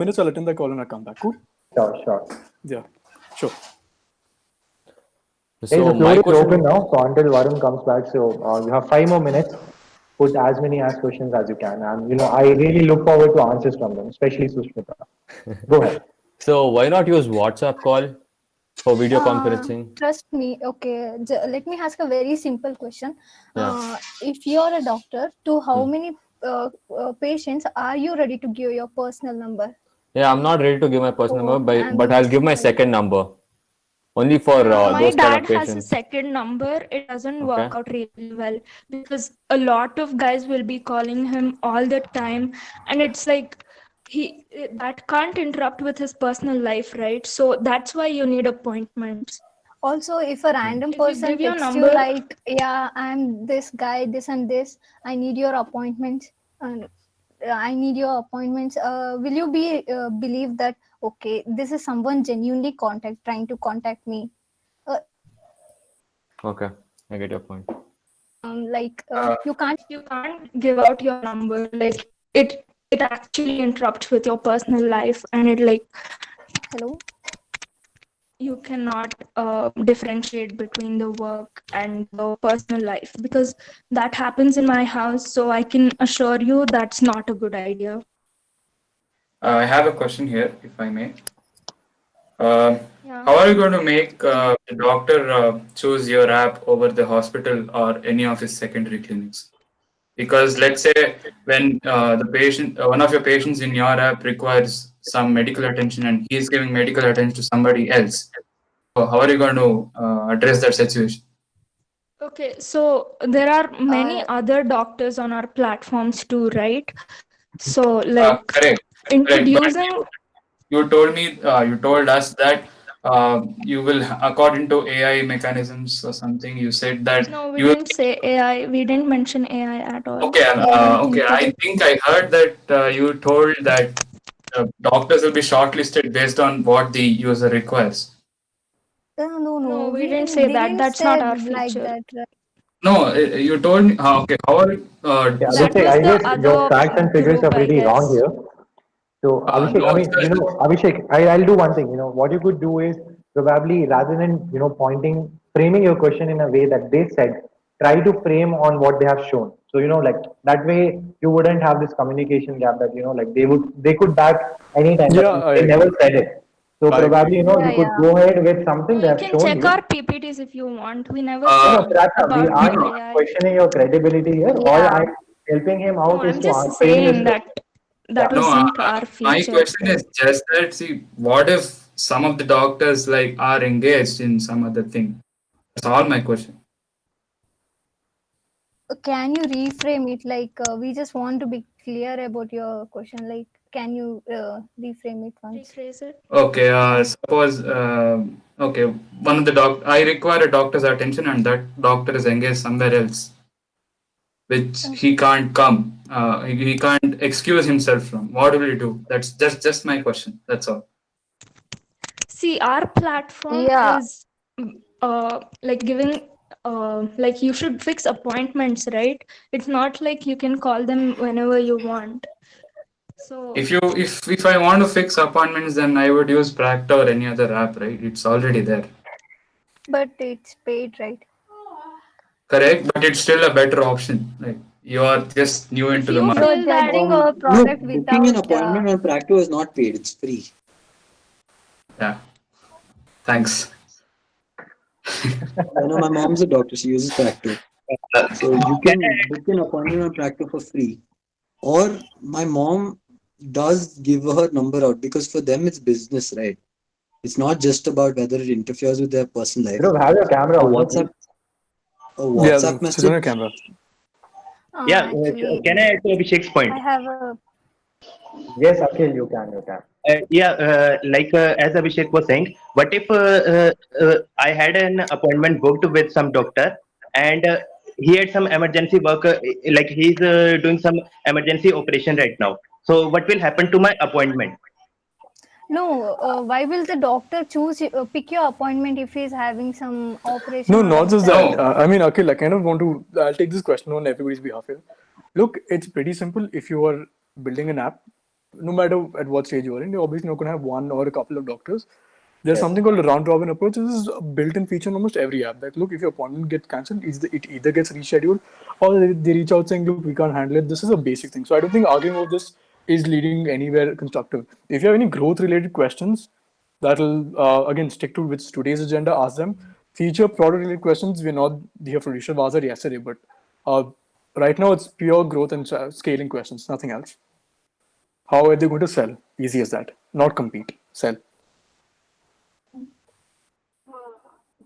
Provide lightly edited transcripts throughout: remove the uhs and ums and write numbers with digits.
minutes, I'll attend the call and I'll come back. Cool? Sure. Yeah, sure. Hey, So the my floor is question, open now. So until Varun comes back, so you have 5 more minutes. Put as many as questions as you can, and I really look forward to answers from them, especially Sushmita. Go ahead. so why not use WhatsApp call for video conferencing? Trust me. Okay, let me ask a very simple question. Yeah. If you're a doctor, to how Hmm. many patients are you ready to give your personal number? Yeah, I'm not ready to give my personal Oh, number, I'm but I'll give my second number only for My those kind of dad has a patients. second number. It doesn't Okay. work out really well because a lot of guys will be calling him all the time, and it's like he that can't interrupt with his personal life, right? So that's why you need appointments. Also, if a random If you person give your texts you number, like, "Yeah, I'm this guy, this and this. I need your appointments," and I need your appointments. Will you believe that okay, this is someone genuinely trying to contact me? Okay, I get your point. You can't. you can't give out your number. Like it actually interrupts with your personal life, and it like Hello. you cannot differentiate between the work and the personal life because that happens in my house. So I can assure you that's not a good idea. I have a question here, if I may. Yeah. How are you going to make the doctor choose your app over the hospital or any of his secondary clinics? Because let's say when one of your patients in your app requires some medical attention and he is giving medical attention to somebody else, so how are you going to address that situation? Okay, so there are many Uh, other doctors on our platforms too, right? So like Correct. But introducing you told us that you will, according to AI mechanisms or something, you said that no, we you will. didn't say AI. We didn't mention AI at all. Okay, We didn't okay. think of I it. think I heard that you told that doctors will be shortlisted based on what the user requires. no, No, we we didn't say that. didn't That's say not our like feature. that. Right? No, you told me. Okay, how are Okay, That Abhishek, was I the guess your other facts and figures are group, I pretty wrong guess. here. So Abhishek, I no, mean, sir. Abhishek, I'll do one thing. What you could do is probably rather than framing your question in a way that they said, try to frame on what they have shown. So like that way you wouldn't have this communication gap that like they could back anytime, but Yeah, I they never agree. said it. So I agree. probably Yeah, you could yeah. go ahead with No, something they you have can shown check you. our PPTs if you want. We never No, said Pratap, we about aren't the AI. questioning your credibility here. All Yeah. I'm helping him No, out is I'm to just frame this saying question. that Yeah. that No, wasn't our my feature. question is just that. See, what if some of the doctors like are engaged in some other thing? That's all my question. Can you reframe it? We just want to be clear about your question. Like, can you reframe it once? Rephrase it. Okay, suppose okay, one of the I require a doctor's attention and that doctor is engaged somewhere else, which he can't come. He can't excuse himself from. What will you do? That's just my question. That's all. See, our platform Yeah, is like giving like you should fix appointments, right? It's not like you can call them whenever you want. So If I want to fix appointments, then I would use Practa or any other app, right? It's already there. but it's paid, right? Correct, but it's still a better option. Like you are just new if into the you market. You're feel that judging our No, product booking an without. appointment on Practo is not paid, it's free. Yeah. Thanks. I know my mom's a doctor, she uses Practo. So you can book an appointment on Practo for free. Or my mom does give her number out because for them it's business, right? It's not just about whether it interferes with their personal life. Have your camera A on, WhatsApp please. a Yeah, WhatsApp switch on your message. camera. Yeah, Actually, can I add to Abhishek's point? I have a. Yes, Akhil, you can. Yeah, as Abhishek was saying, what if I had an appointment booked with some doctor and he had some emergency work, like he's doing some emergency operation right now. So what will happen to my appointment? No, why will the doctor pick your appointment if he's having some operation No, or not just anything? that. No. I mean, Akhil, I kind of want to. I'll take this question on everybody's behalf here. Look, it's pretty simple. If you are building an app, no matter at what stage you are in, you're obviously not going to have one or a couple of doctors. There's Yes. something called a round robin approach. This is a built-in feature in almost every app. That look, if your appointment gets cancelled, it either gets rescheduled or they reach out saying, look, we can't handle it. This is a basic thing. So I don't think arguing over this is leading anywhere constructive. If you have any growth-related questions, that'll again stick to with today's agenda. Ask them. Future product-related questions, we're not here for. You should have asked that yesterday, but right now it's pure growth and scaling questions, nothing else. How are they going to sell? Easy as that. Not compete. Sell.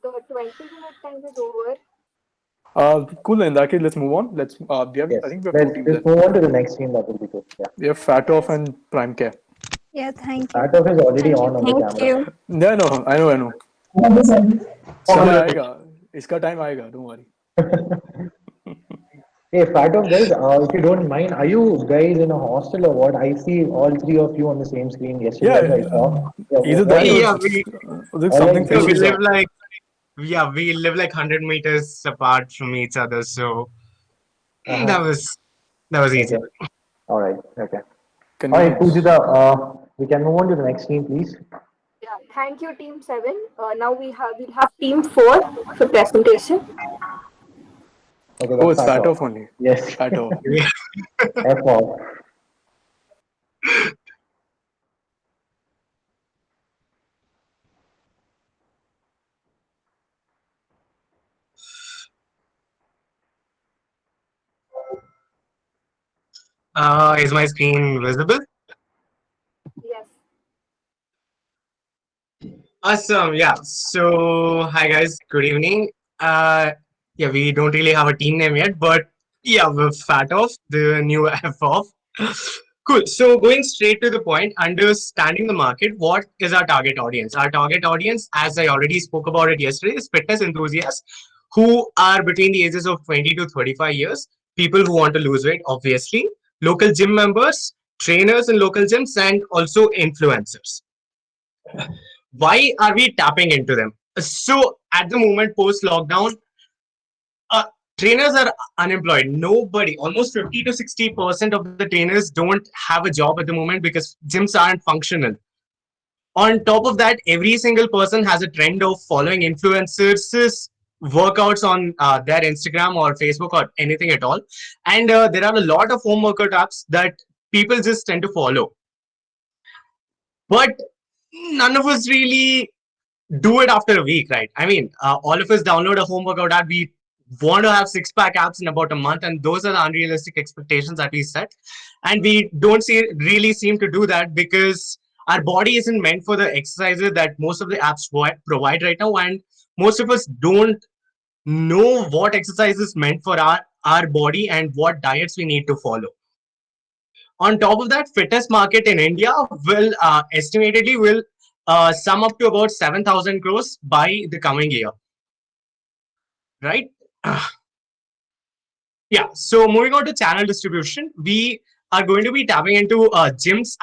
The 20-minute time is over. Cool. In that case, let's move on. Let's. Yes. I think we have two Let's teams just left. move on to the next team. That will be good. Yeah. We have Fatoff and Prime Care. Yeah, thank you. Satov is already Thank you. on the Thank camera. you. Yeah, no, I know. समय आएगा. इसका time आएगा. Don't worry. Hey, Fatov guys, if you don't mind, are you guys in a hostel or what? I see all three of you on the same screen yesterday. Yeah, I saw. either what that is- Yeah, or there's All something right, So we fishy. live like, yeah, we live like 100 meters apart from each other. So Uh-huh. that was easy. Okay. All right. Okay. Can All right, we- Pujita, we can move on to the next team, please. Yeah, thank you, Team 7. Now we'll have Team 4 for presentation. Okay, Oh, that's it's Fatoff only. Yes. Fatoff. F off. Is my screen visible? Yes. Awesome. Yeah. So, hi guys. Good evening. Yeah, we don't really have a team name yet, but yeah, we're Fat Off, the new F off. Cool. So, going straight to the point, understanding the market, what is our target audience? Our target audience, as I already spoke about it yesterday, is fitness enthusiasts who are between the ages of 20 to 35 years, people who want to lose weight, obviously, local gym members, trainers in local gyms, and also influencers. Why are we tapping into them? So at the moment, post lockdown, trainers are unemployed. Nobody, almost 50 to 60% of the trainers don't have a job at the moment because gyms aren't functional. On top of that, every single person has a trend of following influencers workouts on their Instagram or Facebook or anything at all. And there are a lot of home workout apps that people just tend to follow. But none of us really do it after a week, right? I mean, all of us download a home workout app. We want to have six-pack abs in about a month, and those are the unrealistic expectations that we set. And we don't really seem to do that because our body isn't meant for the exercises that most of the apps provide right now, and most of us don't know what exercise is meant for our body and what diets we need to follow. On top of that, fitness market in India will estimatedly will sum up to about 7,000 crores by the coming year. Right? Yeah. So moving on to channel distribution, we are going to be tapping into gyms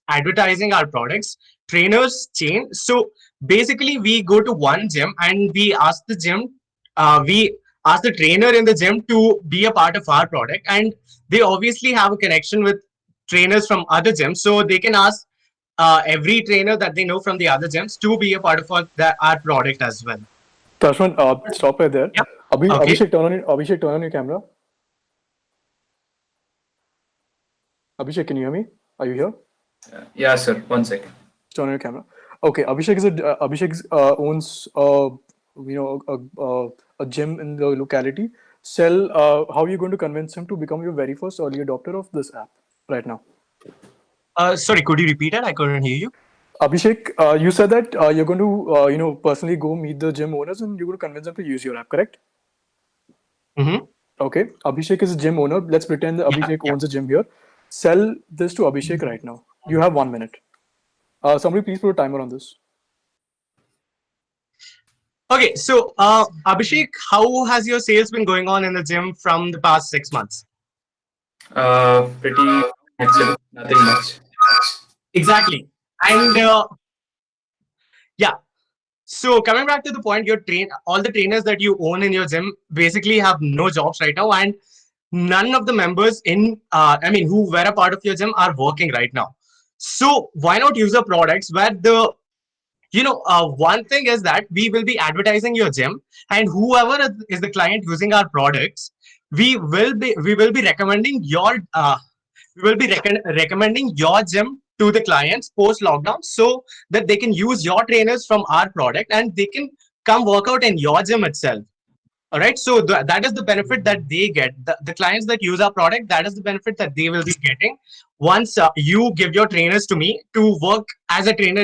advertising our products, trainers chain. So basically, we go to one gym and we ask the gym, we ask the trainer in the gym to be a part of our product, and they obviously have a connection with trainers from other gyms, so they can ask every trainer that they know from the other gyms to be a part of our product as well. Tashwan, stop right there. Yeah. Okay. Okay. Abhishek, turn on your camera. Abhishek, can you hear me? Are you here? Yeah, sir. 1 second. Turn on your camera. Okay, Abhishek owns a gym in the locality. How are you going to convince him to become your very first early adopter of this app right now? Sorry, could you repeat it? I couldn't hear you. Abhishek, you said that you're going to personally go meet the gym owners and you're going to convince them to use your app, correct? Mm-hmm. Okay, Abhishek is a gym owner. Let's pretend that Abhishek owns a gym here. Sell this to Abhishek right now. You have 1 minute. Somebody please put a timer on this. Okay, so Abhishek, how has your sales been going on in the gym from the past 6 months? Pretty excellent. Nothing much. Exactly. And yeah, so coming back to the point, all the trainers that you own in your gym basically have no jobs right now, and none of the members who were a part of your gym are working right now. So why not use our products where one thing is that we will be advertising your gym, and whoever is the client using our products, we will be recommending your gym to the clients post lockdown, so that they can use your trainers from our product and they can come work out in your gym itself. All right, so that is the benefit that they get. The clients that use our product, that is the benefit that they will be getting once you give your trainers to me to work as a trainer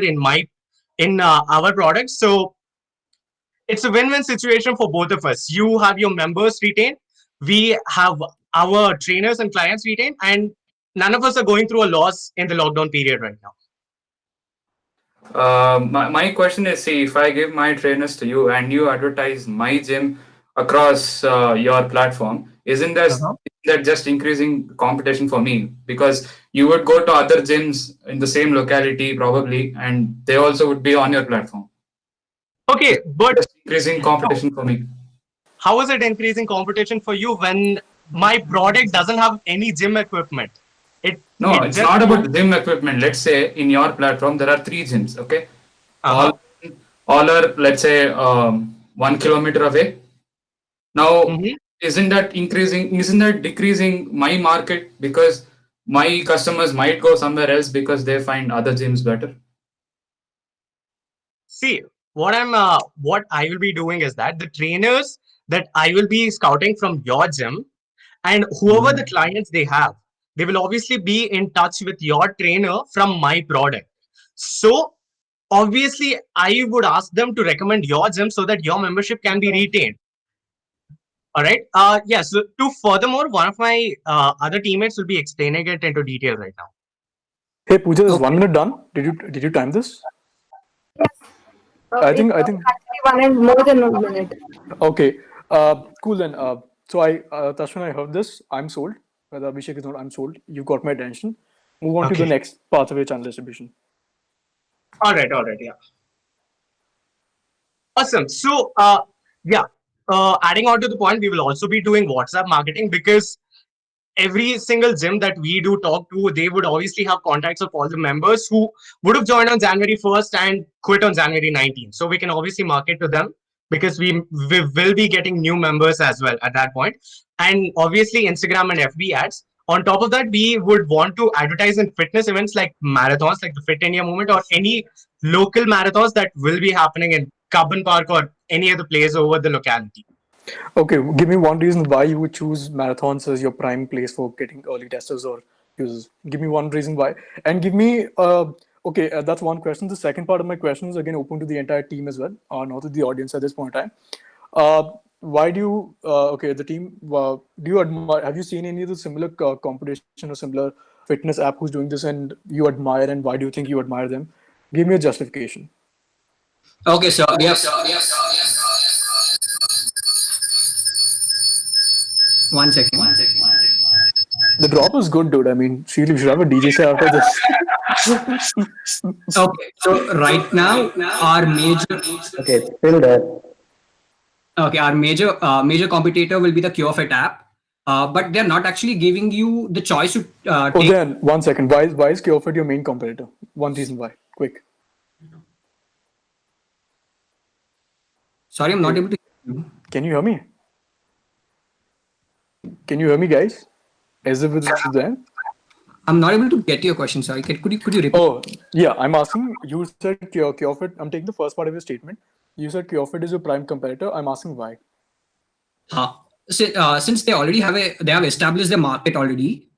in our product. So it's a win-win situation for both of us. You have your members retained, we have our trainers and clients retained, and none of us are going through a loss in the lockdown period right now. My question is, see, if I give my trainers to you and you advertise my gym across your platform, isn't that just increasing competition for me? Because you would go to other gyms in the same locality probably, and they also would be on your platform. Okay, but Just increasing competition for me. how is it increasing competition for you when my product doesn't have any gym equipment? No, it's just- not about the gym equipment. Let's say in your platform there are 3 gyms, okay? Uh-huh. All are, let's say, 1 kilometer away. Now, Mhm. isn't that decreasing my market, because my customers might go somewhere else because they find other gyms better? See, what I will be doing is that the trainers that I will be scouting from your gym, and whoever the clients they have, they will obviously be in touch with your trainer from my product. So obviously, I would ask them to recommend your gym so that your membership can be retained. All right. Yes. So furthermore, one of my other teammates will be explaining it into detail right now. Hey Pooja, is 1 minute done? Did you time this? I think Actually, more than 1 minute. okay. Cool then. So Tashwin, I heard this. I'm sold. Whether Abhishek is not, I'm sold. You got my attention. Move on to the Okay. next part of your channel distribution. All right. Yeah. Awesome. So, adding on to the point, we will also be doing WhatsApp marketing, because every single gym that we do talk to, they would obviously have contacts of all the members who would have joined on January 1st and quit on January 19th. So we can obviously market to them, because we will be getting new members as well at that point. And obviously Instagram and FB ads. On top of that, we would want to advertise in fitness events like marathons, like the Fit India movement, or any local marathons that will be happening in Carbon Park or any other place over the locality. Okay, give me one reason why you would choose marathons as your prime place for getting early testers or users. Give me one reason why, and give me that's one question. The second part of my question is again open to the entire team as well, not to the audience at this point in time. Why do you the team? Do you admire? Have you seen any of the similar competition or similar fitness app who's doing this and you admire, and why do you think you admire them? Give me a justification. Okay, so yes. One second. The drop is good, dude. I mean, seriously, we should have a DJ set after this. Okay, so right now our major Okay, it's still there. our major competitor will be the CureFit app, but they're not actually giving you the choice to Oh, take. then 1 second. Why is CureFit your main competitor? One reason why. Quick. Sorry, I'm not able to hear you. Can you hear me? Can you hear me, guys? As if it's there. I'm not able to get your question. Sorry, could you repeat? Oh, yeah. I'm asking. You said CureFit. I'm taking the first part of your statement. You said CureFit is your prime competitor. I'm asking why. Since they already have established their market already,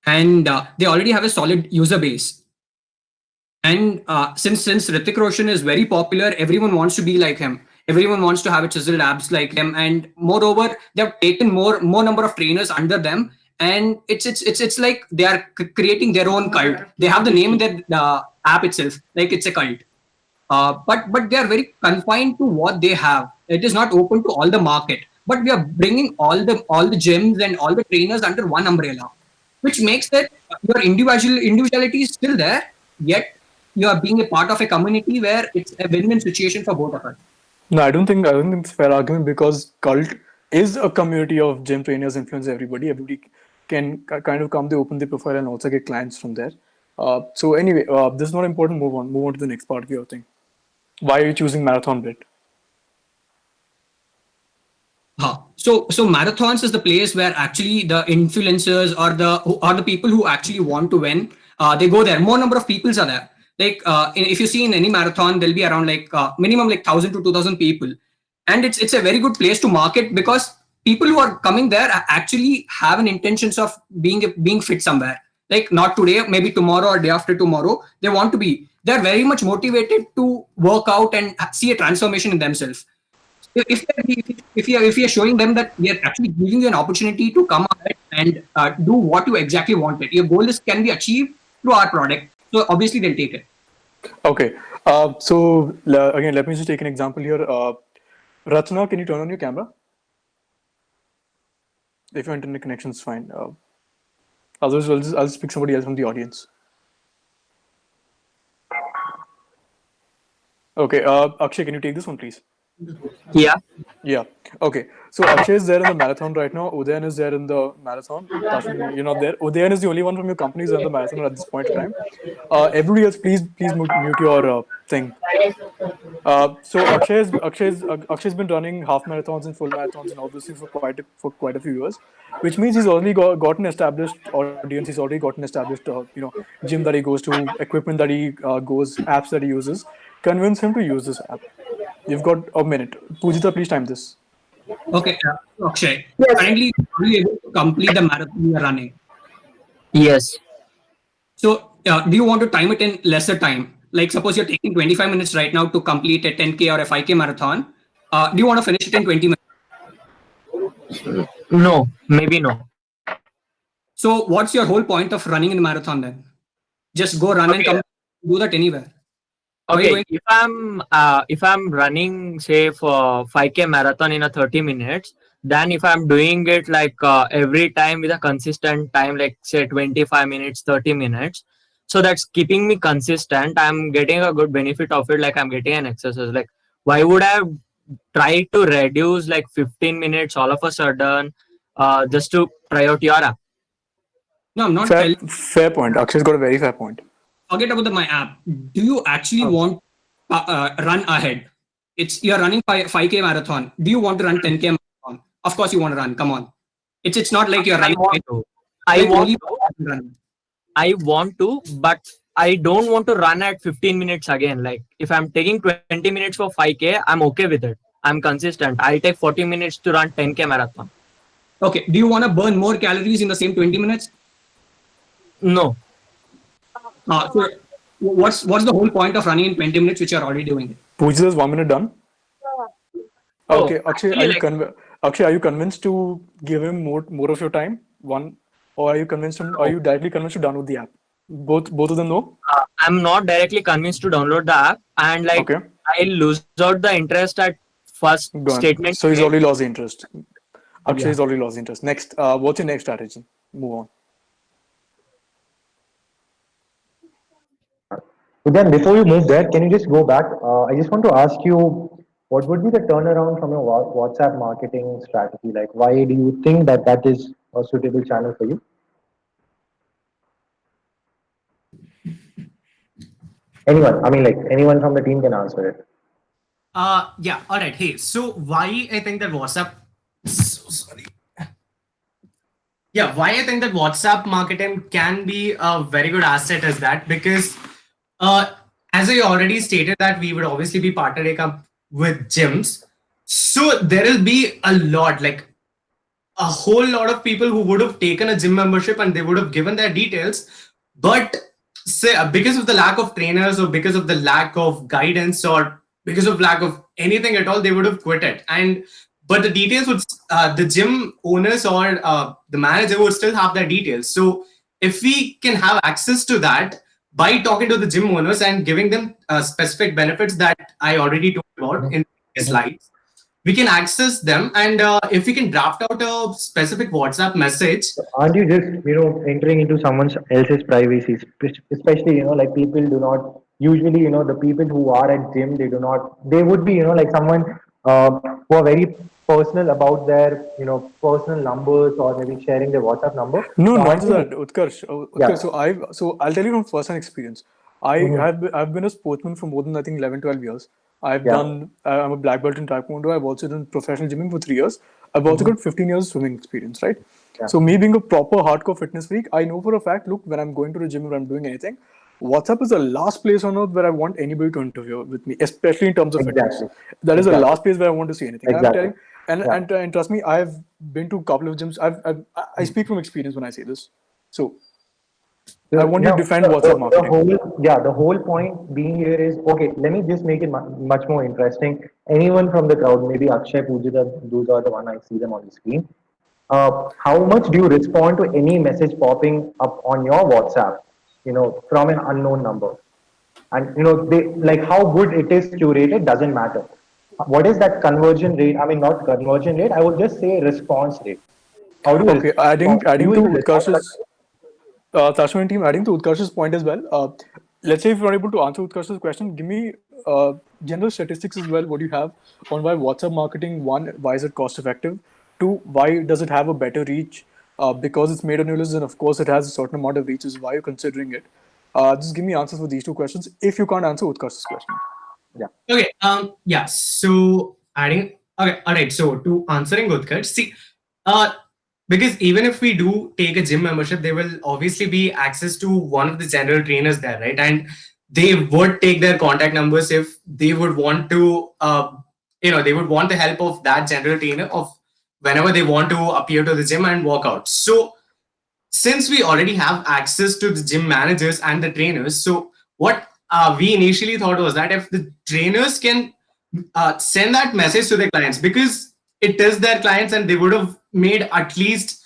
and they already have a solid user base. And since Hrithik Roshan is very popular, everyone wants to be like him. Everyone wants to have a chiseled abs like him, and moreover, they have taken more number of trainers under them, and it's like they are creating their own cult. They have the name in their app itself, like it's a cult. But they are very confined to what they have. It is not open to all the market. But we are bringing all the gyms and all the trainers under one umbrella, which makes that your individuality is still there, yet you are being a part of a community where it's a win-win situation for both of us. No, I don't think it's a fair argument, because cult is a community of gym trainers influence everybody. Everybody can kind of come, they open their profile and also get clients from there. So anyway, this is not important. Move on. Move on to the next part of your thing. Why are you choosing marathon bit? So marathons is the place where actually the influencers or the people who actually want to win, they go there. More number of peoples are there. Like if you see in any marathon, there'll be around like minimum like 1,000 to 2,000 people, and it's a very good place to market because people who are coming there actually have an intentions of being fit somewhere. Like not today, maybe tomorrow or day after tomorrow, they want to be. They're very much motivated to work out and see a transformation in themselves. If you're showing them that we are actually giving you an opportunity to come ahead and do what you exactly wanted, your goal can be achieved through our product. So obviously they'll take it. Okay. Again, let me just take an example here. Rachna, can you turn on your camera? If your internet connection is fine. Otherwise, I'll just pick somebody else from the audience. Okay. Akshay, can you take this one, please? Yeah. Yeah. Okay. So Akshay is there in the marathon right now. Udayan is there in the marathon. Tashin, you're not there. Udayan is the only one from your company who's in the marathon at this point in time. Everybody else, please mute your thing. So Akshay's been running half marathons and full marathons and all those things for quite a few years, which means he's already got an established audience. He's already got an established gym that he goes to, equipment that he goes, apps that he uses. Convince him to use this app. You've got a minute. Pujita, please time this. Okay, Akshay. Currently, are you able to complete the marathon you are running? Yes. So, do you want to time it in lesser time? Like, suppose you're taking 25 minutes right now to complete a 10K or a 5K marathon. Do you want to finish it in 20 minutes? No, maybe no. So, what's your whole point of running in a marathon then? Just go run and come do that anywhere. Okay, if I'm running say for 5K marathon in a 30 minutes, then if I'm doing it like every time with a consistent time, like say 25 minutes, 30 minutes, so that's keeping me consistent. I'm getting a good benefit of it, like I'm getting an exercise. Like why would I try to reduce like 15 minutes all of a sudden just to try out your app? No, I'm not fair point. Akshay's got a very fair point. Forget about my app. Do you actually want run ahead? You're running 5K marathon. Do you want to run 10K marathon? Of course you want to run. Come on. It's not like you're running. I want to, but I don't want to run at 15 minutes again. Like if I'm taking 20 minutes for 5K, I'm okay with it. I'm consistent. I take 40 minutes to run 10K marathon. Okay. Do you want to burn more calories in the same 20 minutes? No. So what's the whole point of running in 20 minutes, which you're already doing? Pujita's 1 minute done. Okay, Akshay, actually, are you convinced to give him more of your time? Or are you convinced him? Are you directly convinced to download the app? Both of them, no. I'm not directly convinced to download the app, and like I lose out the interest at first statement. So he's already lost the interest. Akshay has already lost the interest. Next, what's your next strategy? Move on. But then before you move there, can you just go back? I just want to ask you, what would be the turnaround from your WhatsApp marketing strategy? Like, why do you think that is a suitable channel for you? Anyone? I mean, like anyone from the team can answer it. Yeah. All right. Hey, so why I think that WhatsApp? So sorry. Yeah, why I think that WhatsApp marketing can be a very good asset is that because, as I already stated, that we would obviously be partnering up with gyms, so there will be a lot, like a whole lot of people who would have taken a gym membership and they would have given their details, but say because of the lack of trainers or because of the lack of guidance or because of lack of anything at all, they would have quit it. But the details would the gym owners or the manager would still have their details. So if we can have access to that by talking to the gym owners and giving them specific benefits that I already talked about in the slides, we can access them. And if we can draft out a specific WhatsApp message. Aren't you just, entering into someone else's privacy, especially, like people do not usually, the people who are at gym, they would be, like someone who are very personal about their, personal numbers or maybe sharing their WhatsApp number. No, So I not just think, that, Utkarsh. yeah. Utkarsh. So I'll tell you from first-hand experience. Mhm. I've been a sportsman for more than I think 11, 12 years. Yeah. I'm a black belt in Taekwondo. I've also done professional gymming for 3 years. I've also Mhm. got 15 years swimming experience, right? Yeah. So me being a proper hardcore fitness freak, I know for a fact, look, when I'm going to the gym or I'm doing anything, WhatsApp is the last place on earth where I want anybody to interfere with me, especially in terms of fitness. Exactly. That is the Exactly. last place where I want to see anything. I'm Exactly. telling, Yeah. and trust me, I've been to a couple of gyms. I speak from experience when I say this. So I want to defend WhatsApp marketing. The whole point being here is, okay, let me just make it much more interesting. Anyone from the crowd, maybe Akshay, Pujita, those are the one I see them on the screen. How much do you respond to any message popping up on your WhatsApp, from an unknown number? And, they like how good it is curated doesn't matter. What is that conversion rate? I mean, not conversion rate. I would just say response rate. How do you Okay, adding respond? Do adding you to even respond? Utkarsh's Tashman team, adding to Utkarsh's point as well. Let's say if you're not able to answer Utkarsh's question, give me general statistics as well. What do you have on why WhatsApp marketing? One, why is it cost effective? Two, why does it have a better reach? Because it's made on your list, and of course it has a certain amount of reaches. Why you're considering it? Just give me answers for these two questions. If you can't answer Utkarsh's question. Okay. Yeah. So adding. Okay. All right. So to answering Utkarsh, see, because even if we do take a gym membership, there will obviously be access to one of the general trainers there, right? And they would take their contact numbers if they would want to, they would want the help of that general trainer of whenever they want to appear to the gym and work out. So since we already have access to the gym managers and the trainers, so what we initially thought was that if the trainers can send that message to their clients, because it is their clients and they would have made at least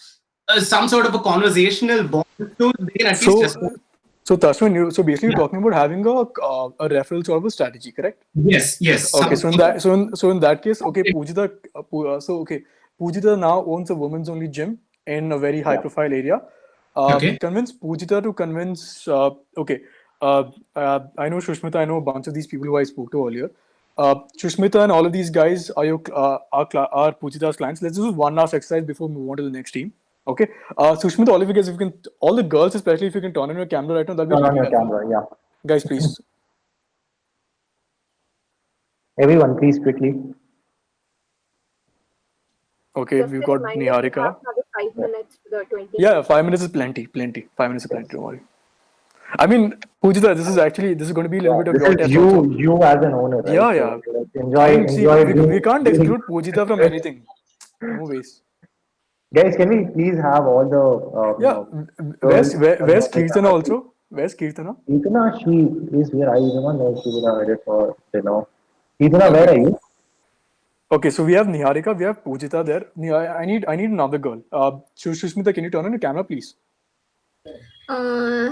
some sort of a conversational bond, so they can at least respond. So Tashman, so basically you're talking about having a referral sort of a strategy, correct? Yes. Okay, so in that case, okay, Pujita, Pujita now owns a women's only gym in a very high profile area. Okay. Convince Pujita to convince. I know Shushmita. I know a bunch of these people who I spoke to earlier. Shushmita and all of these guys are are Pujita's clients. Let's do one last exercise before we move on to the next team. Okay. Shushmita, all of you guys, if you can, all the girls especially, if you can turn on your camera right now, that'll be Turn on really your helpful. camera, yeah. Guys, please. Everyone, please quickly. Okay, Just we've a got reminder, we Niharika. have another 5 minutes to the 20. Yeah, 5 minutes is plenty. 5 minutes is plenty. Don't worry. I mean, Pujita, this is going to be a little bit of This your is test you, also. you as an owner, right? Yeah, So, yeah. like, I mean, see, enjoy. we can't exclude Pujita from anything. No ways. Guys, can we please have all the Yeah. Where's Kirtana also? Where's Kirtana? Kirtana, she is here. I don't know if she would have read it for dinner. Kirtana, where are you? Okay, so we have Niharika, we have Pujita there. I need another girl. Shushmita, can you turn on your camera, please?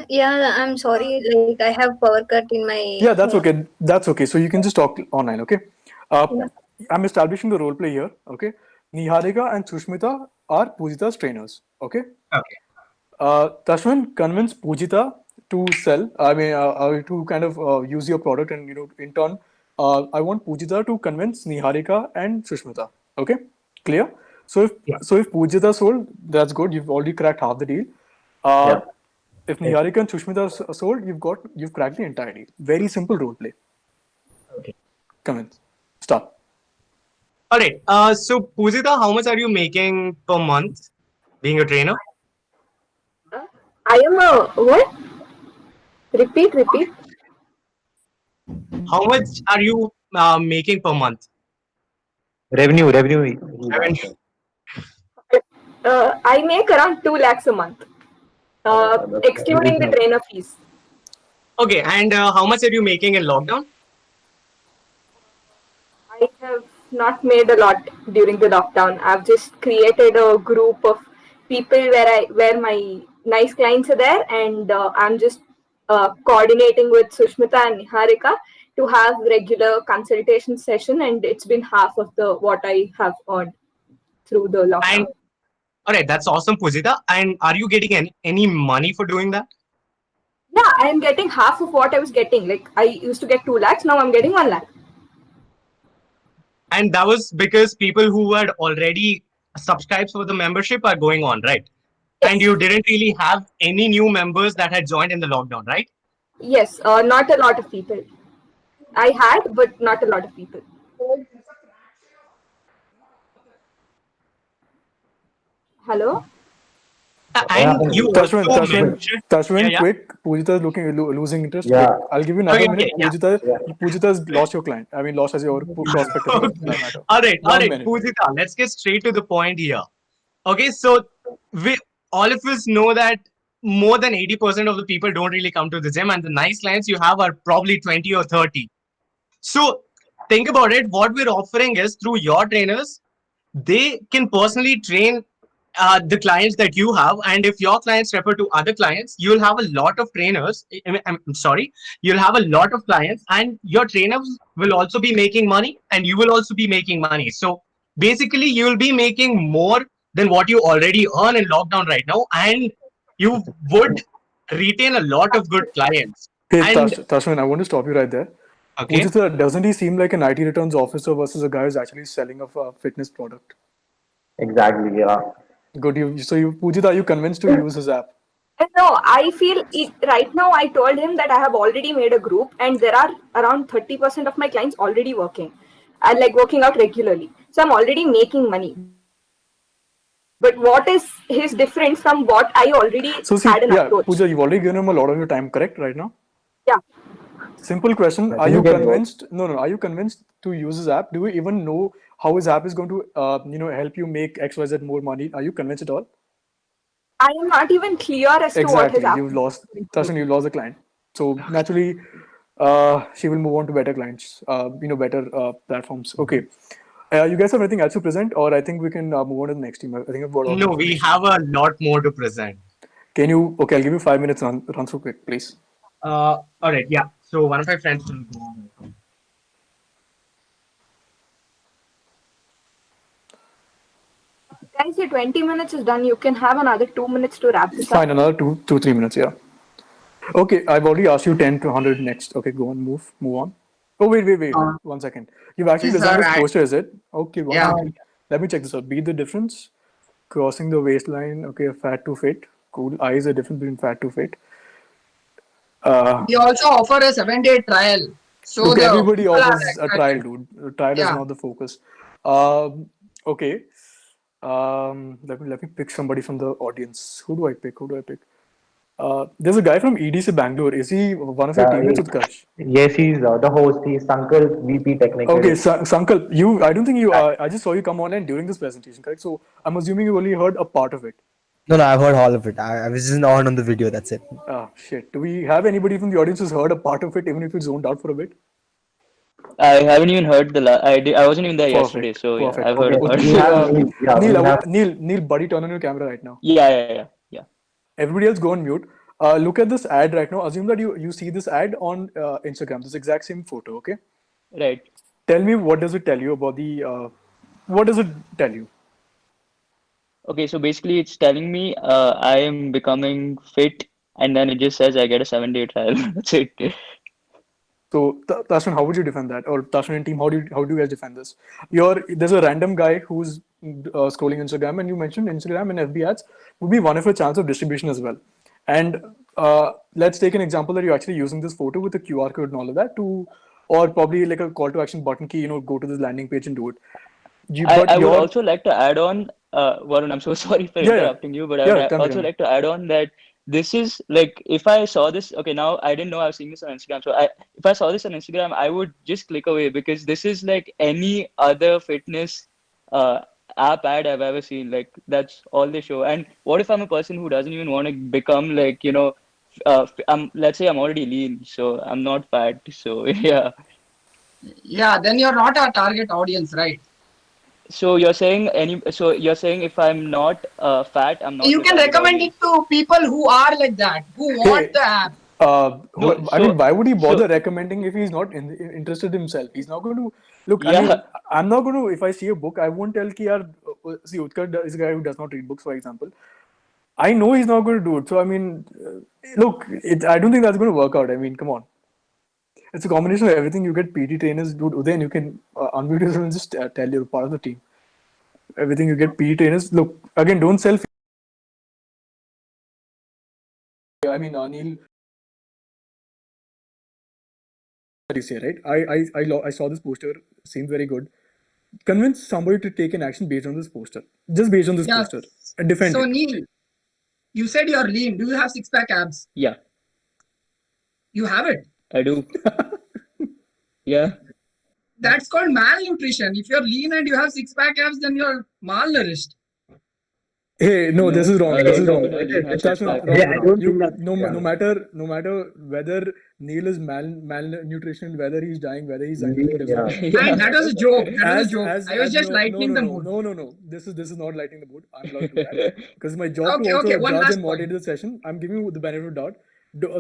Yeah, I'm sorry. Like I have power cut in my. Yeah, that's okay. That's okay. So you can just talk online, okay? Yeah. I'm establishing the role play here, okay? Niharika and Shushmita are Pujita's trainers, okay? Okay. Tashman, convince Pujita to sell. I mean, to kind of use your product, and in turn, I want Pujita to convince Niharika and Shushmita. Okay, clear? So if Pujita sold, that's good. You've already cracked half the deal. If Niharika and Shushmita sold, you've cracked the entire deal. Very simple role play. Okay. Convince. Start. All right. So Pujita, how much are you making per month being a trainer? I am a what? Repeat. How much are you making per month? Revenue. I make around 2 lakhs a month, excluding the trainer fees. Okay, and how much are you making in lockdown? I have not made a lot during the lockdown. I've just created a group of people where my nice clients are there, and I'm just coordinating with Sushmita and Niharika to have regular consultation session, and it's been half of what I have earned through the lockdown. All right, that's awesome, Pujita. And are you getting any money for doing that? Yeah, I'm getting half of what I was getting. Like I used to get 2 lakhs, now I'm getting 1 lakh. and that was because people who had already subscribed for the membership are going on, right? And you didn't really have any new members that had joined in the lockdown, right? Yes, not a lot of people. I had, but not a lot of people. Hello? And you also mentioned. Tashwin, Yeah. quick. Pujita is losing interest. Yeah. Quick. I'll give you another Okay, minute. yeah. Pujita has lost your client. I mean, lost as your prospect. For that matter. All right, 1 minute. Pujita, let's get straight to the point here. Okay, so we all of us know that more than 80% of the people don't really come to the gym, and the nice clients you have are probably 20 or 30. So think about it. What we're offering is through your trainers, they can personally train the clients that you have, and if your clients refer to other clients, you'll have a lot of trainers. I'm sorry, you'll have a lot of clients, and your trainers will also be making money, and you will also be making money. So basically, you'll be making more than what you already earn in lockdown right now, and you would retain a lot of good clients. Hey, And Tashwin, I want to stop you right there. okay, Pujita, doesn't he seem like an IT returns officer versus a guy who's actually selling a fitness product? Exactly. Yeah. Good. Pujita, are you convinced to use his app? No, I feel it right now. I told him that I have already made a group, and there are around 30% of my clients already working. I like working out regularly. So I'm already making money. But what is his difference from what I already So see, had an yeah, approach? Pooja, you've already given him a lot of your time, correct? Right now. Yeah. Simple question: I are think you you get both. convinced? No. Are you convinced to use his app? Do you even know how his app is going to, help you make XYZ more money? Are you convinced at all? I am not even clear as to what his Exactly. app You've lost, is. Tarshan, you lost the client. So naturally, she will move on to better clients, better platforms. Okay. You guys have anything else to present, or I think we can move on to the next team. I think I've got all the no, we information. have a lot more to present. Can you? Okay, I'll give you 5 minutes. Run through quick, please. All right, yeah. So one of my friends will go on. Guys, your 20 minutes is done. You can have another 2 minutes to wrap this Fine, up. another 3 minutes. Yeah. Okay, I've already asked you 10 to 100 next. Okay, go on, move on. Oh, wait. 1 second. You've actually These designed are this poster, is it? Okay, one Yeah. second. Let me check this out. Be the difference. Crossing the waistline. Okay, fat to fit. Cool. I is the difference between fat to fit. We also offer a 7-day trial. So Look, the everybody people are offers a trial, dude. A trial is Yeah. not the focus. Okay. Let me pick somebody from the audience. Who do I pick? There's a guy from EDC Bangalore. Is he one of your teammates, Utkarsh? Yes, he's the host. He's Sankalp, VP Technical. Okay, Sankalp, I don't think you. I just saw you come online during this presentation, correct? So I'm assuming you only heard a part of it. No, I've heard all of it. I was just on the video. That's it. Ah, shit. Do we have anybody from the audience who's heard a part of it, even if it's zoned out for a bit? I haven't even heard I wasn't even there yesterday, so yeah, Perfect. I've heard about We it. have Neil, buddy, turn on your camera right now. Yeah. Everybody else go on mute. Look at this ad right now. Assume that you see this ad on Instagram, this exact same photo, okay? Right. Tell me, what does it tell you about what does it tell you? Okay, so basically it's telling me I am becoming fit, and then it just says I get a 7-day trial. That's it. So, Tashwin, how would you defend that? Or Tashwin and team, how do you guys defend this? There's a random guy who's scrolling Instagram, and you mentioned Instagram and FB ads would be one of your channels of distribution as well. And let's take an example that you're actually using this photo with a QR code and all of that or probably like a call to action button key, go to this landing page and do it. I would also like to add on, Varun, I'm so sorry for interrupting you, but I would also like to add on that this is like, if I saw this, okay, now I didn't know I was seeing this on Instagram. So if I saw this on Instagram, I would just click away, because this is like any other fitness app ad I've ever seen. Like, that's all they show. And what if I'm a person who doesn't even want to become like, let's say I'm already lean, so I'm not fat. So yeah. Yeah, then you're not our target audience, right? So you're saying if I'm not fat, I'm not. You can recommend it to people who are like that, who want the app. Why would he bother recommending if he's not interested himself? He's not going to look. Yeah. I mean, I'm not going to. If I see a book, I won't tell ki yaar, see, Utkar is a guy who does not read books, for example. I know he's not going to do it. So I mean, look, I don't think that's going to work out. I mean, come on. It's a combination of everything. You get PT trainers, dude. Then you can on videos will just tell you're part of the team. Everything you get PE trainers. Look, again, don't sell. I mean, Anil. You say, right? I saw this poster. Seemed very good. Convince somebody to take an action based on this poster. Just based on this Yeah. poster. And defend So it. Neil, you said you're lean. Do you have six-pack abs? Yeah, You have it. I do. Yeah. That's called malnutrition. If you're lean and you have six-pack abs, then you're malnourished. Hey, no, this is wrong. a This lot is of wrong. people really have That's six-pack. wrong. Yeah, I don't think that. No matter whether Neil is malnutrition, whether he's dying, whether he's dying, Yeah. And that was a joke. That was a joke. I was just no, lightening no, the no, mood. no. This is not lightening the mood. I'm allowed to do that because my job Okay, to also okay, one judge last and moderate the session. I'm giving you the benefit of doubt.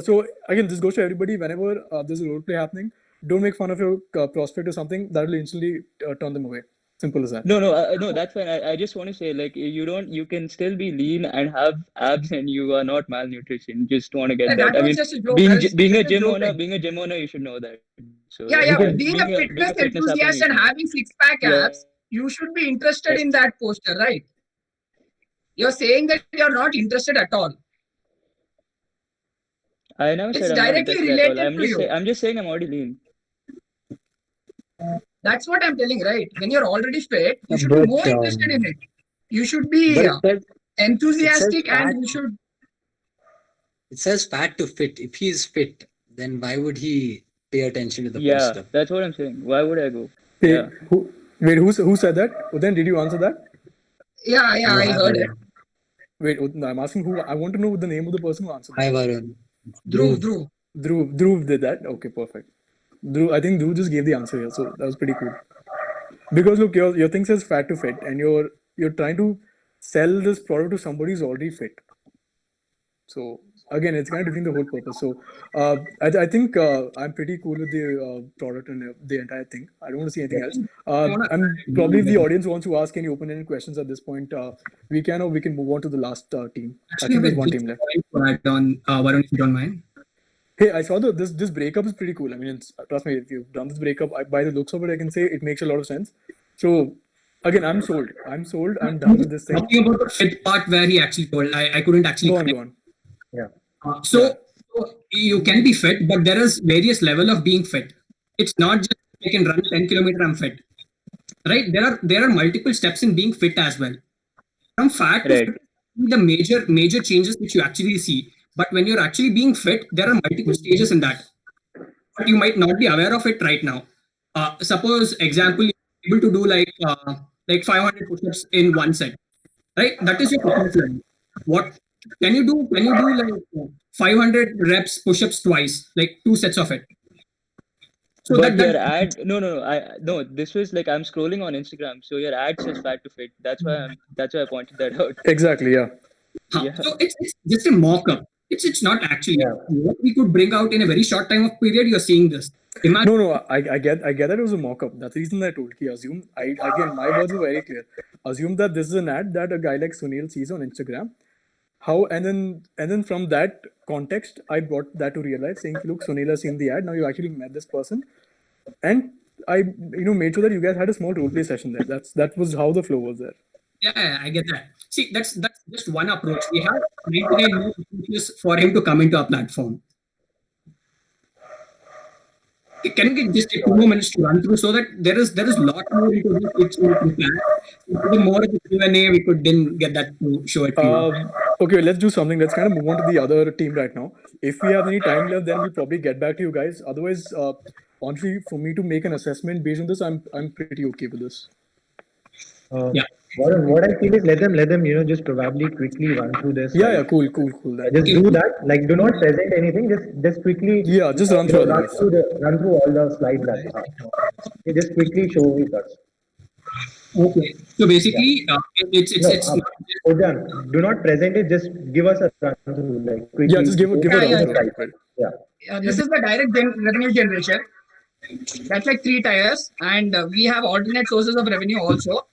So again, this goes to everybody. Whenever there's a role play happening, don't make fun of your prospect or something. That will instantly turn them away. Simple as that. No, that's fine. I just want to say, like, you can still be lean and have abs, and you are not malnutrition. Just want to get And that. that I was mean, just a joke. being That was being a just a gym joke. owner, you should know that. So Yeah, like, yeah. Being a being fitness a fitness happening, enthusiast you and should know. having six-pack Yeah. abs, you should be interested in that poster, right? You're saying that you're not interested at all. I never It's said I'm not directly interested at all. related to you. I'm just saying I'm already lean. That's what I'm telling, right? When you're already fit, you should be But, more interested in it. You should be But enthusiastic fat. and you should. It says fat to fit. If he's fit, then why would he pay attention to the Yeah, poster? that's what I'm saying. Why would I go? Hey, Yeah. who said that? Then did you answer that? Yeah, I heard it. Wait, no, I'm asking who. I want to know the name of the person who answered. Hi, Varun. Dhruv. Dhruv did that. Okay, perfect. I think Dhruv just gave the answer here, so that was pretty cool. Because look, your thing says fat to fit, and you're trying to sell this product to somebody who's already fit. So again, it's kind of defeating the whole purpose. So I think I'm pretty cool with the product and the entire thing. I don't want to see anything else. I'm probably if the audience wants to ask any open-ended questions at this point. We can move on to the last team. I think there's one team left. On Varun, if you don't mind. Hey, I saw this breakup is pretty cool. I mean, trust me, if you've done this breakup, by the looks of it, I can say it makes a lot of sense. So again, I'm sold. I'm done with this thing. Talking about the fit part where he actually told, I couldn't actually. Go on. Yeah. So you can be fit, but there is various level of being fit. It's not just I can run 10 kilometers, I'm fit. Right? There are multiple steps in being fit as well. From fat to Right. fit, the major changes which you actually see. But when you're actually being fit, there are multiple stages in that. But you might not be aware of it right now. Suppose example, you're able to do like 500 push-ups in one set. Right? That is your fitness level. What can you do? Can you do like 500 reps push-ups twice, like 2 sets of it? So But that your ad, no. This was like I'm scrolling on Instagram, so your ad says fat to fit. That's why I pointed that out. Exactly. Yeah. Yeah. So it's just a mock-up. It's not actually what we could bring out in a very short time of period. You're seeing this. Imagine, No. I get that it was a mock-up. That's the reason I told. Assume. Again, my words were very clear. Assume that this is an ad that a guy like Sunil sees on Instagram. And then from that context, I brought that to real life, saying, look, Sunil has seen the ad. Now you actually met this person, and I made sure that you guys had a small role play session there. That was how the flow was there. yeah, I get that. See, that's just one approach. We have 99 more approaches for him to come into our platform. Can we just take 2 more minutes to run through so that there is a lot more into this which we prepare. The more of the Q&A we could then get that to show it to you. Okay, let's do something. Let's kind of move on to the other team right now. If we have any time left, then we'll probably get back to you guys. Otherwise, honestly, for me to make an assessment based on this, I'm pretty okay with this. Yeah. What I feel is let them just probably quickly run through this. Yeah, cool. Just do that. Like, do not present anything. Just quickly. Yeah, just run through run through all the slides that you have. Okay, just quickly show with us. Okay. So basically, it's Ojan, do not present it. Just give us a run through. Like, quickly. Yeah, just give a run through. Yeah. This is the direct revenue generation. That's like 3 tiers, and we have alternate sources of revenue also.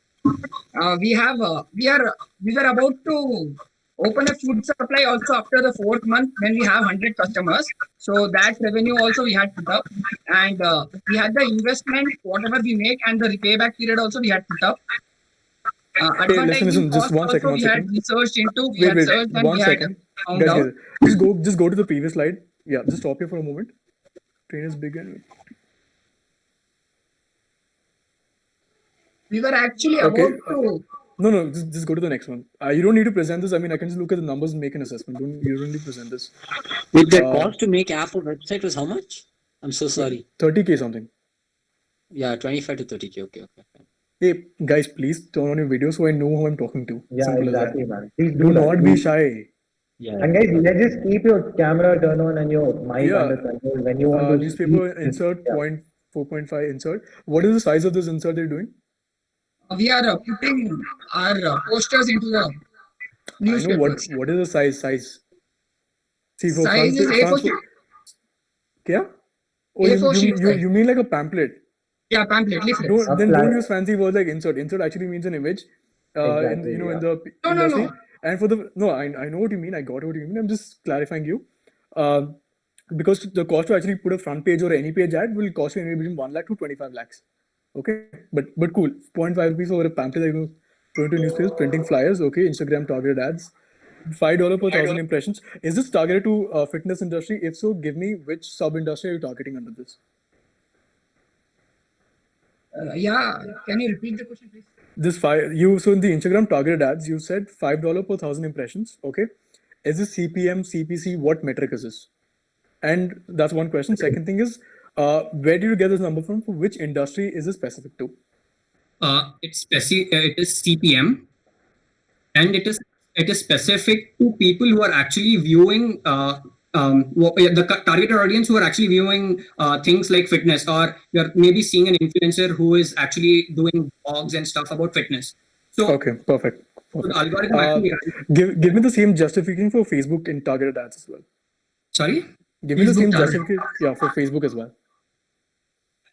We were about to open a food supply also after the 4th month when we have 100 customers. So that revenue also we had put up, and we had the investment, whatever we make, and the payback period also we had put up. Hey, listen, just one second, we had researched into, we Wait, had wait, searched and one we had second. found out. Guys, just go to the previous slide. Yeah, just stop here for a moment. Train is big and We were actually okay. about to. No, just go to the next one. You don't need to present this. I mean, I can just look at the numbers and make an assessment. You don't need to present this. Wait, the cost to make app or website was how much? I'm so sorry. 30K something. Yeah, 25 to 30K. Okay. Hey, guys, please turn on your video so I know who I'm talking to. Yeah, Simple exactly, as that. man. Please Do that. not be shy. Yeah. And guys, let's just keep your camera turned on and your mic Yeah. under control when you want to Newspaper speak. insert Yeah. 4.5 insert. What is the size of this insert they're doing? We are putting our posters into the I know newspapers. what is the size? See, for Size is A4 sheet. Yeah? Oh, A4 sheet size. you mean like a pamphlet? Yeah, pamphlet, leaflets. Don't use fancy words like insert. Insert actually means an image. Exactly, in the No. industry. And for the I know what you mean. I got what you mean. I'm just clarifying you. Because the cost to actually put a front page or any page ad will cost you anywhere between 1 lakh to 25 lakhs. Okay, but cool. 0.5 rupees for a pamphlet that you go into newspapers, printing flyers. Okay, Instagram targeted ads. $5 per 1,000 impressions. Is this targeted to fitness industry? If so, give me which sub industry are you targeting under this? Yeah, can you repeat the question, please? So in the Instagram targeted ads, you said $5 per 1,000 impressions. Okay, is this CPM, CPC? What metric is this? And that's one question. Second thing is, where did you get this number from? For which industry is this specific to? It is CPM, and it is specific to people who are actually viewing the targeted audience who are actually viewing things like fitness, or you're maybe seeing an influencer who is actually doing blogs and stuff about fitness. So Okay, perfect. so the algorithm actually Give me the same justification for Facebook in targeted ads as well. sorry. Give me the Facebook same target. justification, for Facebook as well.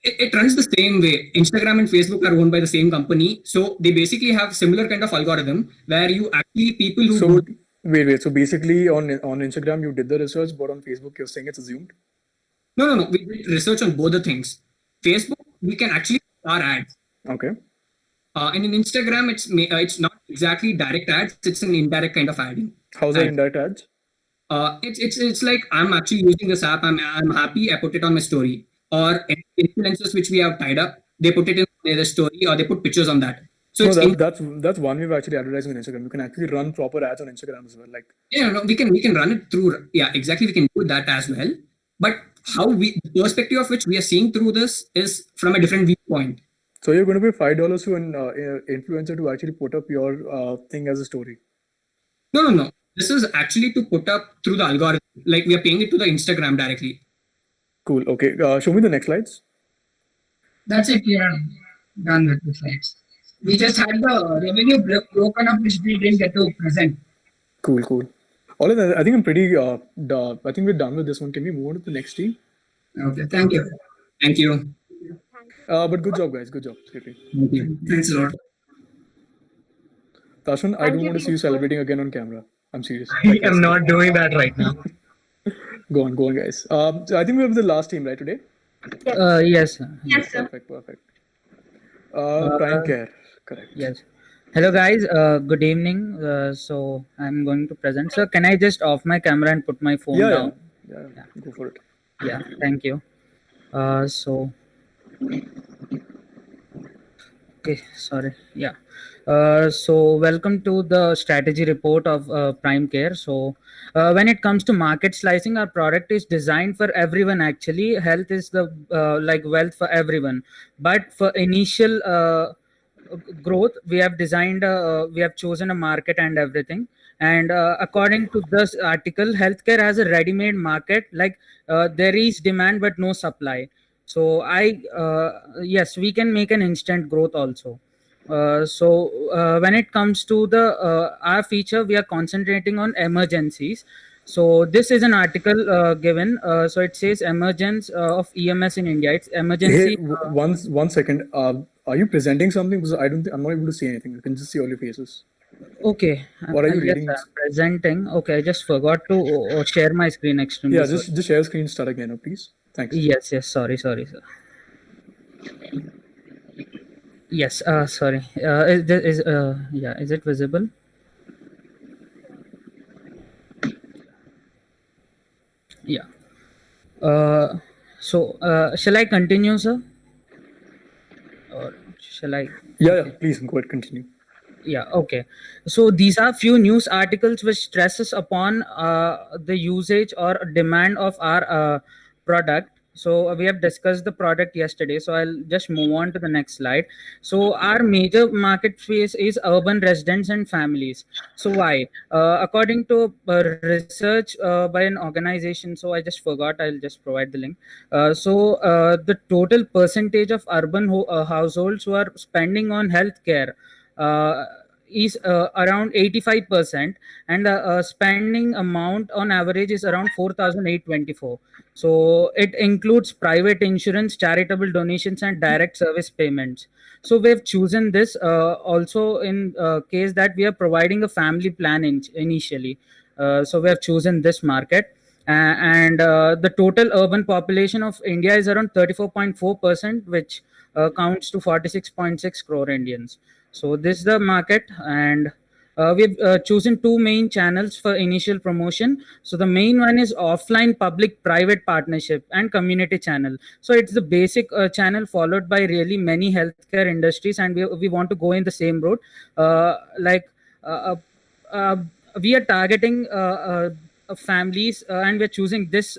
It runs the same way. Instagram and Facebook are owned by the same company, so they basically have similar kind of algorithm where you actually people who So go wait. So basically, on Instagram you did the research, but on Facebook you're saying it's assumed. No. We did research on both the things. Facebook, we can actually our ads. Okay. And in Instagram, it's not exactly direct ads. It's an indirect kind of adding. How's that indirect ads? It's like I'm actually using this app. I'm happy. I put it on my story. Or any influencers which we have tied up, they put it in their story or they put pictures on that. So No, it's that's one way of actually advertising on Instagram. You can actually run proper ads on Instagram as well. Like we can run it through. Yeah, exactly. We can do that as well. But the perspective of which we are seeing through this is from a different viewpoint. so, you're going to pay $5 to an influencer to actually put up your thing as a story. No. This is actually to put up through the algorithm. Like we are paying it to the Instagram directly. Cool. Okay. Show me the next slides. That's it. We are done with the slides. We just had the revenue broken up, which we didn't get to present. Cool. All right, I think I'm pretty. I think we're done with this one. Can we move on to the next team? Okay, thank you. Thank you. But good job, guys. Good job. Seriously. Thank you. Thanks a lot. Tashan, I Thank don't you, want to see you celebrating again on camera. I'm serious. I am not doing that right now. Go on, guys. So I think we have the last team right today. Yes, sir. Yes, sir. Perfect. Prime Care, correct. Yes. Hello, guys. Good evening. So I'm going to present. Sir, can I just off my camera and put my phone down? Yeah. Go for it. Yeah. Thank you. So. Okay. Sorry. Yeah. So welcome to the strategy report of Prime Care. So when it comes to market slicing, our product is designed for everyone. Actually, health is the like wealth for everyone. But for initial growth, we have chosen a market and everything. And according to this article, healthcare has a ready-made market. Like there is demand but no supply. So yes, we can make an instant growth also. When it comes to the our feature, we are concentrating on emergencies. So this is an article given. So it says emergence of EMS in India. It's emergency. Hey, one second. Are you presenting something? Because I'm not able to see anything. You can just see all your faces. Okay. What are you Yes, reading? I'm presenting. Okay, I just forgot to share my screen. Extremely Yeah, sorry. just share screen start again, please. Thanks. Yes, yes. Sorry, sir. Yes. Sorry. Is it visible? Yeah. Shall I continue, sir? Or shall I? Yeah, please go ahead, continue. Yeah, okay. So these are few news articles which stresses upon the usage or demand of our product. So we have discussed the product yesterday, so I'll just move on to the next slide. So our major market space is urban residents and families. So why? According to research by an organization, so I just forgot, I'll just provide the link. The total percentage of urban households who are spending on healthcare uh, is around 85%, and spending amount on average is around 4,824. So it includes private insurance, charitable donations, and direct service payments. So we've chosen this also in case that we are providing a family plan initially. So we have chosen this market. And the total urban population of India is around 34.4%, which counts to 46.6 crore Indians. So this is the market, and we've chosen two main channels for initial promotion. So the main one is offline public-private partnership and community channel. So it's the basic channel followed by really many healthcare industries, and we want to go in the same road. Like uh, uh, we are targeting families, and we're choosing this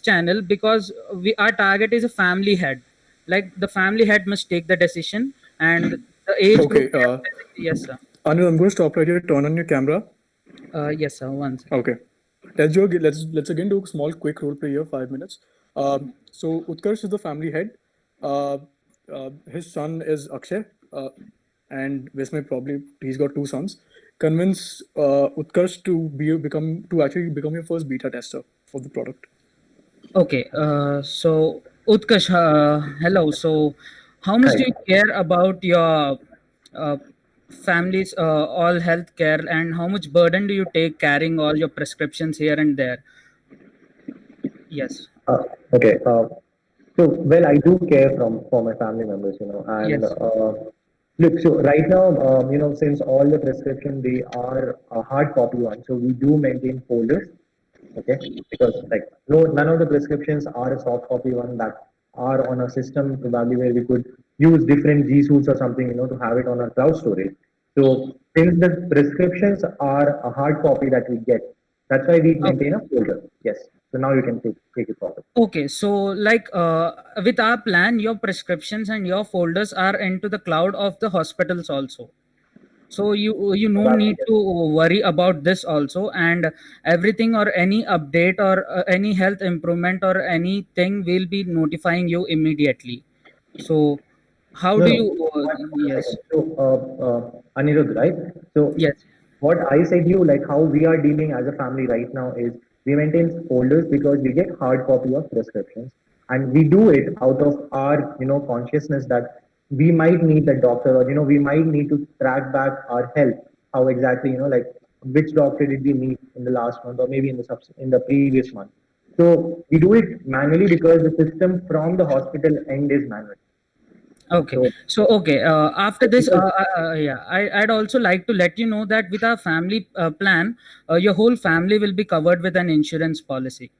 channel because our target is a family head. Like the family head must take the decision, and the age Okay. group. Yes, sir. Anu, I'm going to stop right here. Turn on your camera. Yes, sir. One second. Okay. Let's again do a small quick role play here, 5 minutes. So Utkarsh is the family head. His son is Akshay, and Vismay probably he's got two sons. Convince Utkarsh to actually become your first beta tester for the product. Okay. So Utkarsh, hello. So how much do you care about your family's all health care, and how much burden do you take carrying all your prescriptions here and there? Yes. Okay. So, well, I do care for my family members, and Yes. look, so right now, since all the prescription they are hard copy ones, so we do maintain folders, okay, because like none of the prescriptions are a soft copy one that are on a system probably where we could use different G Suites or something, to have it on our cloud storage. So since the prescriptions are a hard copy that we get, that's why we maintain a folder. Yes. So now you can take it forward. Okay, so like with our plan, your prescriptions and your folders are into the cloud of the hospitals also. So you no need to worry about this also, and everything or any update or any health improvement or anything will be notifying you immediately. So how No, do no. you? Yes. So, Anirudh, right? So, Yes. what I said you, like how we are dealing as a family right now is we maintain folders because we get hard copy of prescriptions, and we do it out of our, consciousness that we might need the doctor, or we might need to track back our health. How exactly, like which doctor did we meet in the last month, or maybe in the previous month. So we do it manually because the system from the hospital end is manual. Okay. So, okay. After this, I'd also like to let you know that with our family plan, your whole family will be covered with an insurance policy.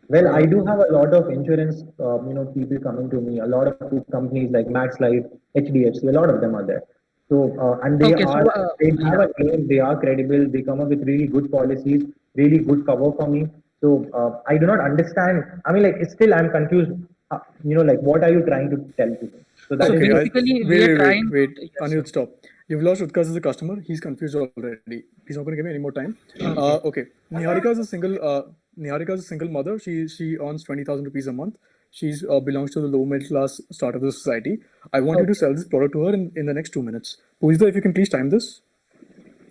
Well, I do have a lot of insurance, people coming to me. A lot of companies like Max Life, HDFC, a lot of them are there. So, and they Okay, so, they have a name, they are credible, they come up with really good policies, really good cover for me. So, I do not understand. I mean, like, it's still I'm confused. Like, what are you trying to tell to me? So that is basically, we are trying. Wait. Anirudh, stop. You've lost Utkarsh as a customer. He's confused already. He's not going to give me any more time. Okay. Niharika is a single mother. She earns 20,000 rupees a month. She belongs to the low middle class part of the society. I want you to sell this product to her in the next 2 minutes. Pujita, if you can please time this.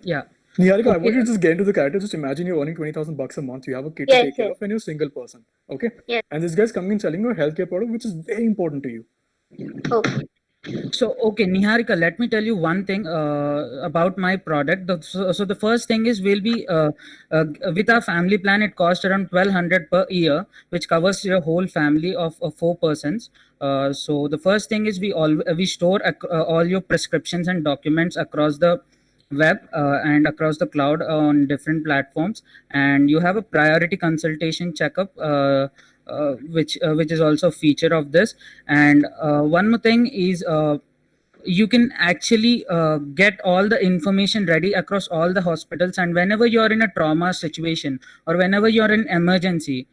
Yeah. Niharika, I want you to just get into the character. Just imagine you're earning 20,000 bucks a month. You have a kid to take care of, and you're a single person. Okay. Yes. And this guy's coming and selling you a healthcare product, which is very important to you. Okay. So, okay, Niharika, let me tell you one thing about my product. So the first thing is we'll be with our family plan. It costs around 1,200 per year, which covers your whole family of 4 persons. So the first thing is we store all your prescriptions and documents across the web and across the cloud on different platforms, and you have a priority consultation checkup. Which is also a feature of this. And one more thing is you can actually get all the information ready across all the hospitals, and whenever you're in a trauma situation or whenever you're in emergency,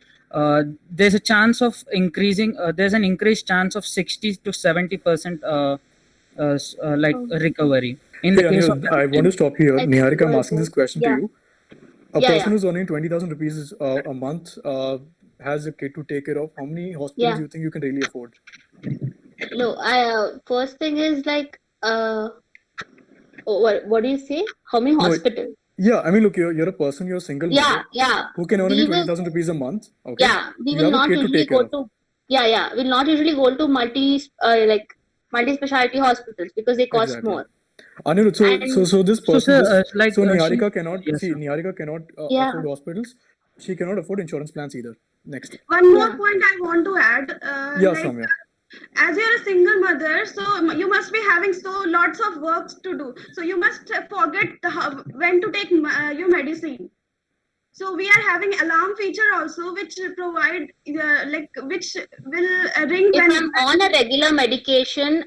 there's a chance of increasing there's an increased chance of 60 to 70% like recovery in the Hey, case of Anil, I want to stop you here. I think Niharika, I'm we're asking this good. question to Yeah. you. A Yeah, person yeah. who's earning 20,000 rupees a month has a kid to take care of. How many hospitals Yeah. do you think you can really afford? No, I first thing is like what do you say? How many No, hospitals? yeah, I mean, look, you're a person, you're a single Yeah, mother yeah. who can earn only We will 20,000 rupees a month. Okay. yeah, we You will have a not kid to usually take care go of. to we'll not usually go to multi-specialty hospitals because they cost Exactly. more. Anirudh, And so this So, person, sir, like so she, Niharika cannot, yes, see, sir. Niharika cannot yeah, afford hospitals. She cannot afford insurance plans either. Next. One more yeah. point I want to add, Yeah, like Soumya. as you're a single mother, so you must be having so lots of works to do. So you must forget when to take your medicine. So we are having alarm feature also, which provide which will ring If when. I'm on a regular medication,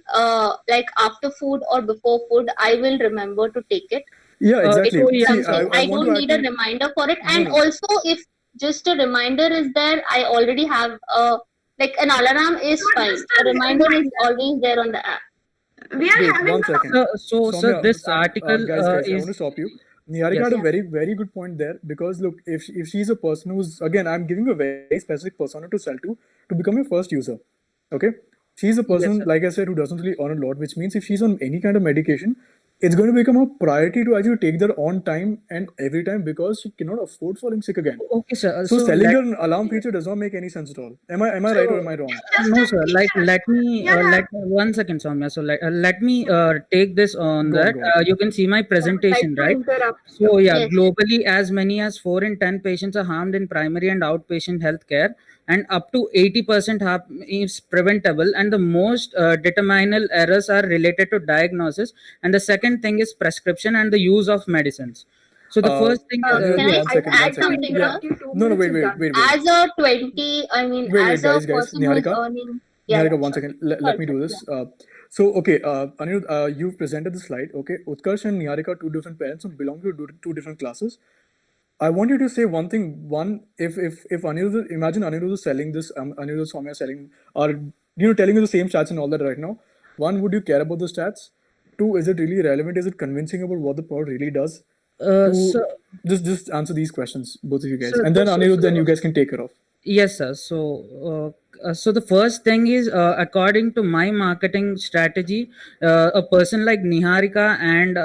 like after food or before food, I will remember to take it. Yeah, It exactly. will See, something. I I want don't to add need a to, reminder for it. no, And no. also, if just a reminder is there, I already have like an alarm is Not fine. just A a reminder is reminder. always there on the app. We are Wait, having one the second. So Soumya, this article guys, I want is to stop you. Niharika yes. had a Yeah. very good point there because look, if she's a person who's, again, I'm giving a very specific persona to sell to become your first user. Okay, she's a Yes, person, sir. like I said, who doesn't really earn a lot, which means if she's on any kind of medication, it's going to become a priority to actually take that on time and every time because she cannot afford falling sick again. Okay, sir. So So selling let her an alarm feature does not make any sense at all. Am I right or am I wrong? just no, a sir. Like feature. let me Yeah, let 1 second, Soumya. So let me take this on Go on, that. go on. You can see my I would like presentation, to right? interrupt. So yeah, Yes. globally, as many as 4 in 10 patients are harmed in primary and outpatient healthcare, and up to 80% is preventable. And the most determinal errors are related to diagnosis, and the second thing is prescription and the use of medicines. So the first thing, Anirudh, Can I one I second, would one add like to second. something Yeah. here? interrupt you. 2 No, minutes wait, is wait, done. wait, wait. As a 20, I mean, Wait, as a guys. person who is Niharika, earning, yeah, Niharika, yeah, one sure. second. Let Sorry, me do sorry, this. So, okay, Anirudh, you've presented the slide. Okay, Utkarsh and Niharika, two different parents who belong to two different classes. I want you to say one thing. One, if Anirudh, imagine Anirudh is selling this, Anirudh Soumya selling, or telling you the same stats and all that right now. One, would you care about the stats? Two, is it really relevant? Is it convincing about what the product really does? To So just answer these questions, both of you guys, so and then Anirudh, then you guys can take it off. yes, sir. So the first thing is, according to my marketing strategy, a person like Niharika and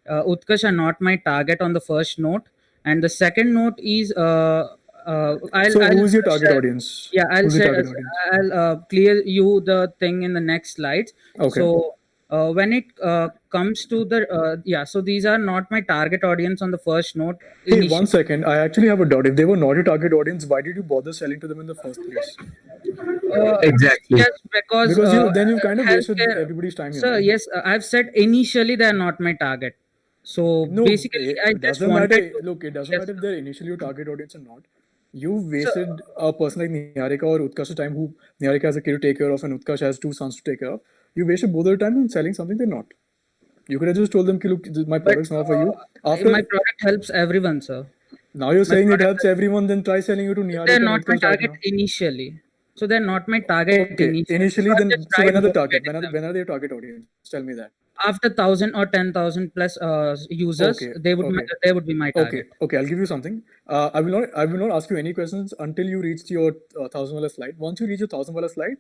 Utkarsh are not my target on the first note, and the second note is, So, I'll who's your target share, audience? yeah, Who's the target audience? I'll clear you the thing in the next slides. Okay. So when it comes to the so these are not my target audience on the first note Hey, initially. 1 second. I actually have a doubt. If they were not your target audience, why did you bother selling to them in the first place? Exactly. Yes, because Because you've kind of wasted healthcare. everybody's time here, Sir, man. yes, I've said initially they are not my target. So No, basically, I it just doesn't wanted matter. to. Look, it doesn't Yes, matter if they're initially your target audience or not. You so wasted a person like Niharika or Utkarsh's time, who Niharika has a kid to take care of and Utkarsh has 2 sons to take care of. You wasted both their time in selling something they're not. You could have just told them, "Ki, look, my but product's not for you." After my product helps everyone, sir. now you're My saying it product helps everyone, then try selling it to they're Niharika and not my Utkarsh right target now. initially. So they're not my target Okay, initially. So initially, I've then just so when tried are the target? motivating them. When are their target audience? Tell me that. After 1,000 or 10,000 plus users, Okay, they would be my okay. target. I'll give you something. I will not ask you any questions until you reach your $1,000 slide. Once you reach your $1,000 slide,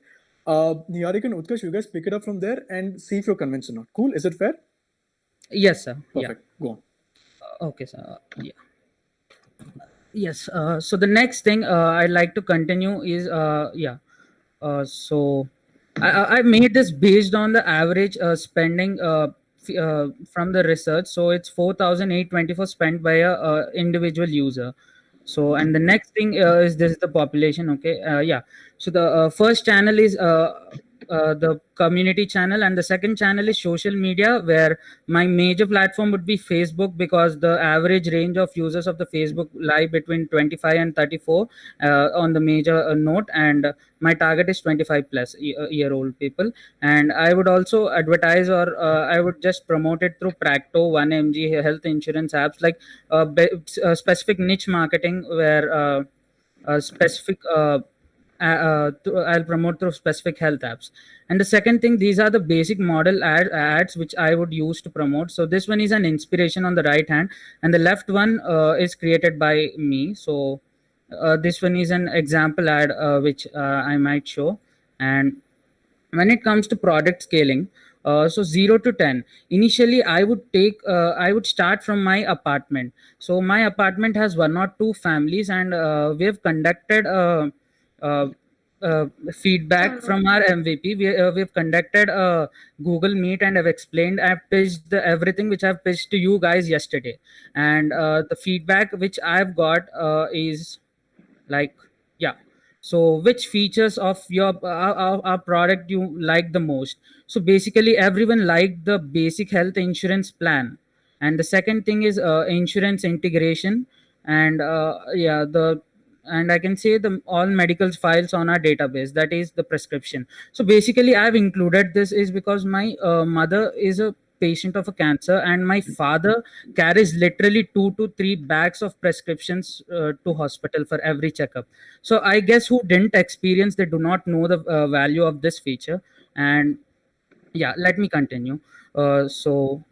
Niharika and Utkarsh, you guys pick it up from there and see if you're convinced or not. Cool? Is it fair? Yes, sir. Yeah. Perfect. Go on. Okay, sir. Yeah. Yes. So the next thing I'd like to continue is so I made this based on the average spending from the research. So it's 4,824 spent by a individual user. So, and the next thing is this is the population. Okay, yeah. So the first channel is the community channel, and the second channel is social media, where my major platform would be Facebook, because the average range of users of the Facebook lie between 25 and 34 on the major note, and my target is 25 plus year old people. And I would also advertise, or I would just promote it through Practo, 1mg health insurance apps, like specific niche marketing, where specific I'll promote through specific health apps. And the second thing, these are the basic model ads which I would use to promote. So this one is an inspiration on the right hand, and the left one is created by me. So this one is an example ad which I might show. And when it comes to product scaling, so 0 to 10, initially I would start from my apartment. So my apartment has one or two families, and we have conducted uh, feedback from our MVP. We've conducted a Google Meet, and I've explained, I've pitched everything which I've pitched to you guys yesterday. And the feedback which I've got is like, yeah. So which features of your our product you like the most? So basically everyone liked the basic health insurance plan. And the second thing is insurance integration. And yeah, the and I can say the all medical files on our database, that is the prescription. So basically I've included this is because my mother is a patient of a cancer, and my father carries literally 2 to 3 bags of prescriptions to hospital for every checkup. So I guess who didn't experience, they do not know the value of this feature. And yeah, let me continue. So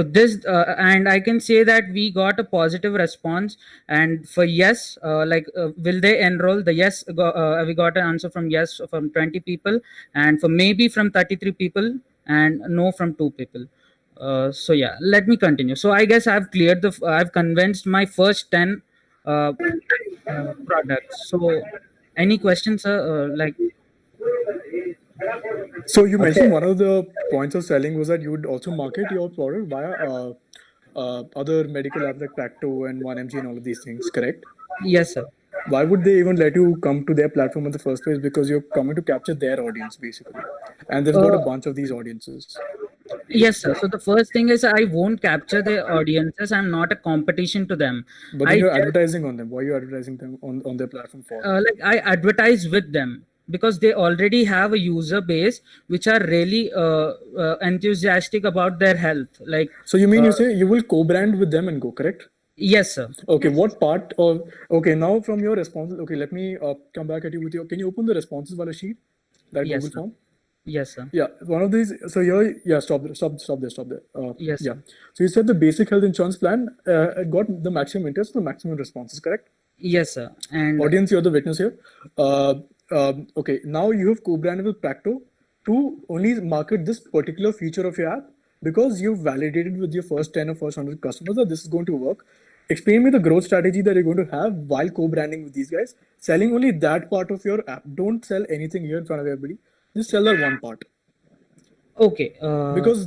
this and I can say that we got a positive response. And for yes, will they enroll, the yes we got an answer from yes from 20 people, and for maybe from 33 people, and no from 2 people. So yeah, let me continue. So I guess I've convinced my first 10 products. So any questions, like? So you mentioned one of the points of selling was that you would also market your product via other medical apps like Practo and 1mg and all of these things, correct? Yes, sir. Why would they even let you come to their platform in the first place? Because you're coming to capture their audience, basically. And they've got a bunch of these audiences. Yes, sir. So the first thing is I won't capture their audiences. I'm not a competition to them. But then you're advertising on them. Why are you advertising them on their platform for? Like I advertise with them because they already have a user base which are really enthusiastic about their health. Like, so you mean you say you will co-brand with them and go, correct? Yes, sir. Okay, what part of, okay, now from your responses, okay, let me come back at you with your, can you open the responses wala sheet? That Yes, Google sir. form? Yes, sir. Yeah, one of these, so here, yeah, stop there. Yes, Yeah. sir. So you said the basic health insurance plan got the maximum interest, the maximum responses, correct? Yes, sir. And Audience, you're the witness here. Okay, now you have co-branded with Practo to only market this particular feature of your app because you've validated with your first 10 or first 100 customers that this is going to work. Explain me the growth strategy that you're going to have while co-branding with these guys, selling only that part of your app. Don't sell anything here in front of everybody. Just sell that one part. Okay. Because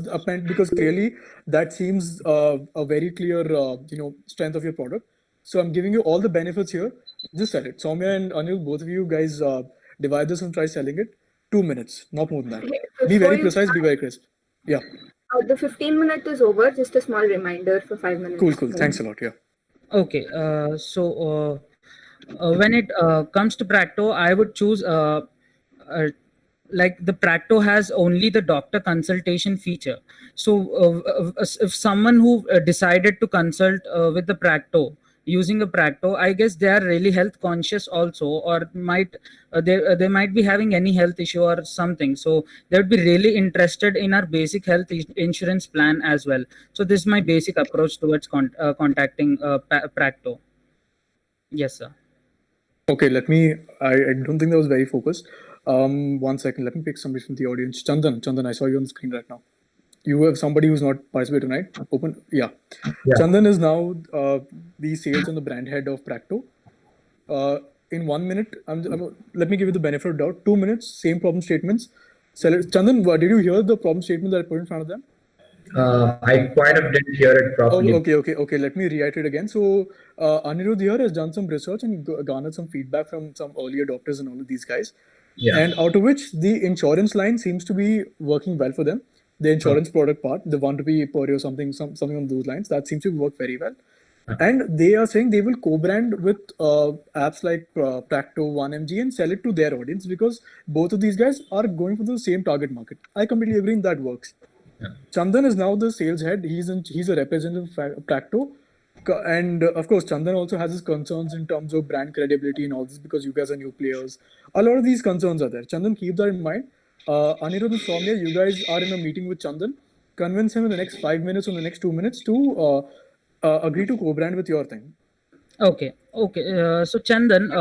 clearly that seems a very clear strength of your product. So I'm giving you all the benefits here. Just sell it. Soumya and Anil, both of you guys divide this and try selling it. 2 minutes, not more than that. Be very precise. Be very crisp. Yeah. The 15-minute is over. Just a small reminder for 5 minutes. Cool. Thanks a lot. Yeah. Okay. When it comes to Practo, I would choose like the Practo has only the doctor consultation feature. So if someone who decided to consult with the Practo using a Practo, I guess they are really health conscious also, or might they might be having any health issue or something. So they would be really interested in our basic health insurance plan as well. So this is my basic approach towards contacting Practo. Yes, sir. Okay, I don't think that was very focused. 1 second, let me pick somebody from the audience. Chandan, I saw you on the screen right now. You have somebody who's not participating tonight. Yeah. Chandan is now the sales and the brand head of Practo. In 1 minute, let me give you the benefit of doubt. 2 minutes, same problem statements. sell it. Chandan, did you hear the problem statement that I put in front of them? I quite didn't hear it properly. Okay. Let me reiterate again. So, Anirudh here has done some research and garnered some feedback from some early adopters and all of these guys. Yeah. And out of which the insurance line seems to be working well for them. The insurance product part, the 1 rupee per year, something on those lines, that seems to work very well. And they are saying they will co-brand with apps like Practo, 1mg and sell it to their audience because both of these guys are going for the same target market. I completely agree that works. Chandan is now the sales head. He's a representative of Practo. And of course, Chandan also has his concerns in terms of brand credibility and all this because you guys are new players. A lot of these concerns are there. Chandan, keep that in mind. Anirudh and Soumya, you guys are in a meeting with Chandan. Convince him in the next 5 minutes or the next 2 minutes to agree to co-brand with your thing. Okay. So Chandan,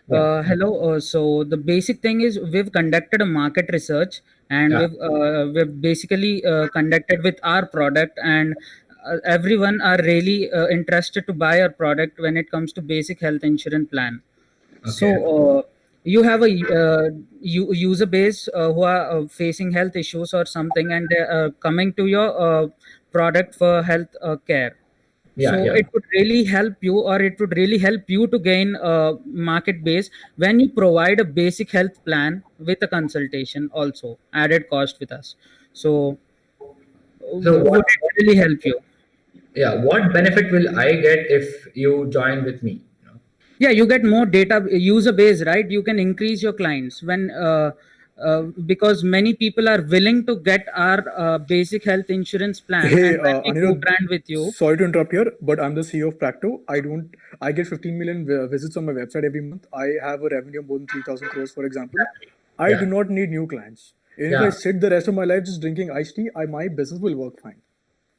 hello. So the basic thing is we've conducted a market research and we've basically conducted with our product, and everyone are really interested to buy our product when it comes to basic health insurance plan. So you have a user base who are facing health issues or something, and they are coming to your product for health care. It would really help you, or it would really help you to gain market base when you provide a basic health plan with a consultation, also added cost with us. So would it really help you? Yeah, what benefit will I get if you join with me? Yeah, you get more data user base, right? You can increase your clients when because many people are willing to get our basic health insurance plan. Hey, and when we Anirudh, co-brand with you. sorry to interrupt here, but I'm the CEO of Practo. I get 15 million visits on my website every month. I have a revenue of more than 3,000 crores, for example. I do not need new clients. If I sit the rest of my life just drinking iced tea, my business will work fine.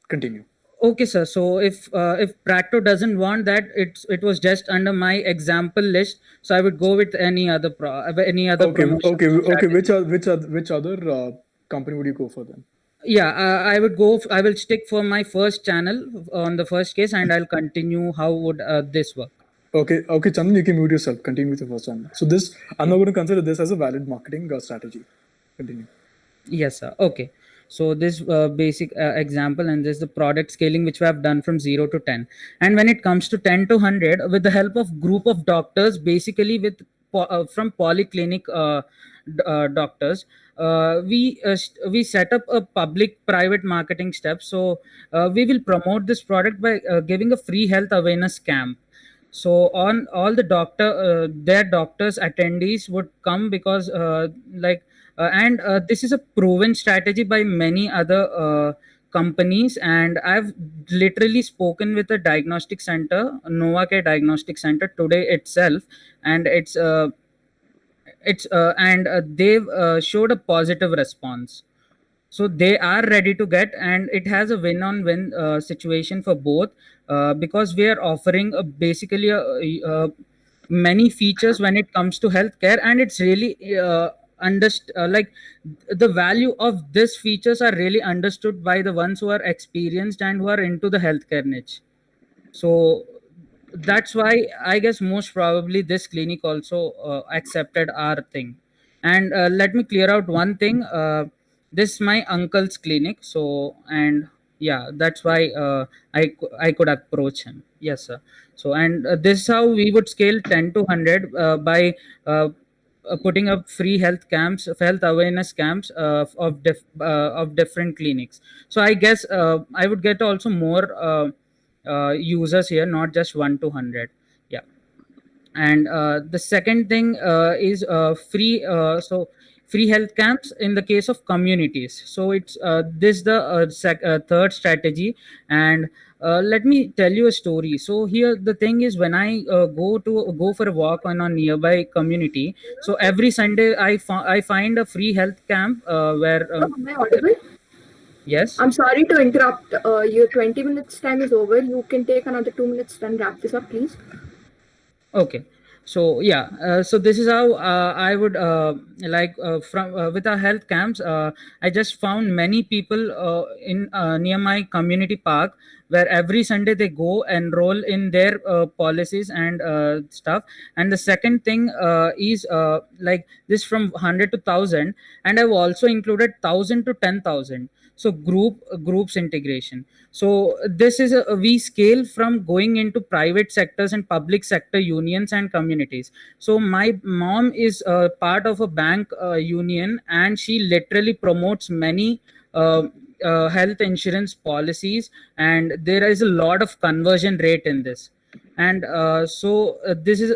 Continue. Okay, sir. So if Practo doesn't want that, it was just under my example list. So I would go with any other promotion. Okay. Which other company would you go for then? Yeah, I will stick for my first channel on the first case, and I'll continue how would this work. Okay, Chandan, you can mute yourself. Continue with the first channel. So this, I'm not going to consider this as a valid marketing strategy. Continue. Yes, sir. Okay. So this basic example, and this is the product scaling which we have done from 0 to 10. And when it comes to 10 to 100, with the help of group of doctors, basically from polyclinic doctors, we set up a public-private marketing step. So we will promote this product by giving a free health awareness camp. So on all the their doctors attendees would come because this is a proven strategy by many other companies, and I've literally spoken with a diagnostic center, Novacare Diagnostic Center, today itself, and they've showed a positive response. So they are ready to get, and it has a win-on-win situation for both because we are offering basically many features when it comes to healthcare, and it's really the value of these features are really understood by the ones who are experienced and who are into the healthcare niche. So that's why I guess most probably this clinic also accepted our thing. And let me clear out one thing. This is my uncle's clinic, so, and yeah, that's why I could approach him. Yes, sir. So, and this is how we would scale 10 to 100 by putting up free health awareness camps of different clinics. So I guess I would get also more users here, not just 1 to 100. Yeah. And the second thing is free health camps in the case of communities. So it's this the third strategy. And let me tell you a story. So here the thing is, when I go for a walk on a nearby community, so every Sunday I find a free health camp where Am I audible? Yes. I'm sorry to interrupt. Your 20 minutes time is over. You can take another 2 minutes to wrap this up, please. Okay. So yeah, so this is how I would from with our health camps. I just found many people in near my community park where every Sunday they go enroll in their policies and stuff. And the second thing is like this from 100 to 1000, and I've also included 1000 to 10,000. So groups integration. So this is we scale from going into private sectors and public sector unions and communities. So my mom is part of a bank union, and she literally promotes many health insurance policies, and there is a lot of conversion rate in this. And this is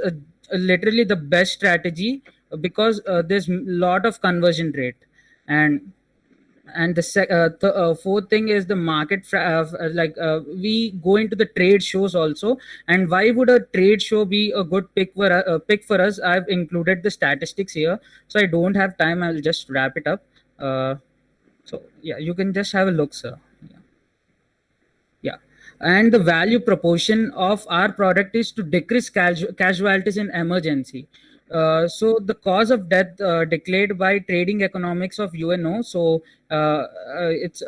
literally the best strategy, because there's a lot of conversion rate. And the fourth thing is the market we go into the trade shows also. And why would a trade show be a good pick for us? I've included the statistics here, so I don't have time. I'll just wrap it up. So yeah, you can just have a look, sir. Yeah. And the value proportion of our product is to decrease casualties in emergency. So the cause of death declared by trading economics of UNO. So it's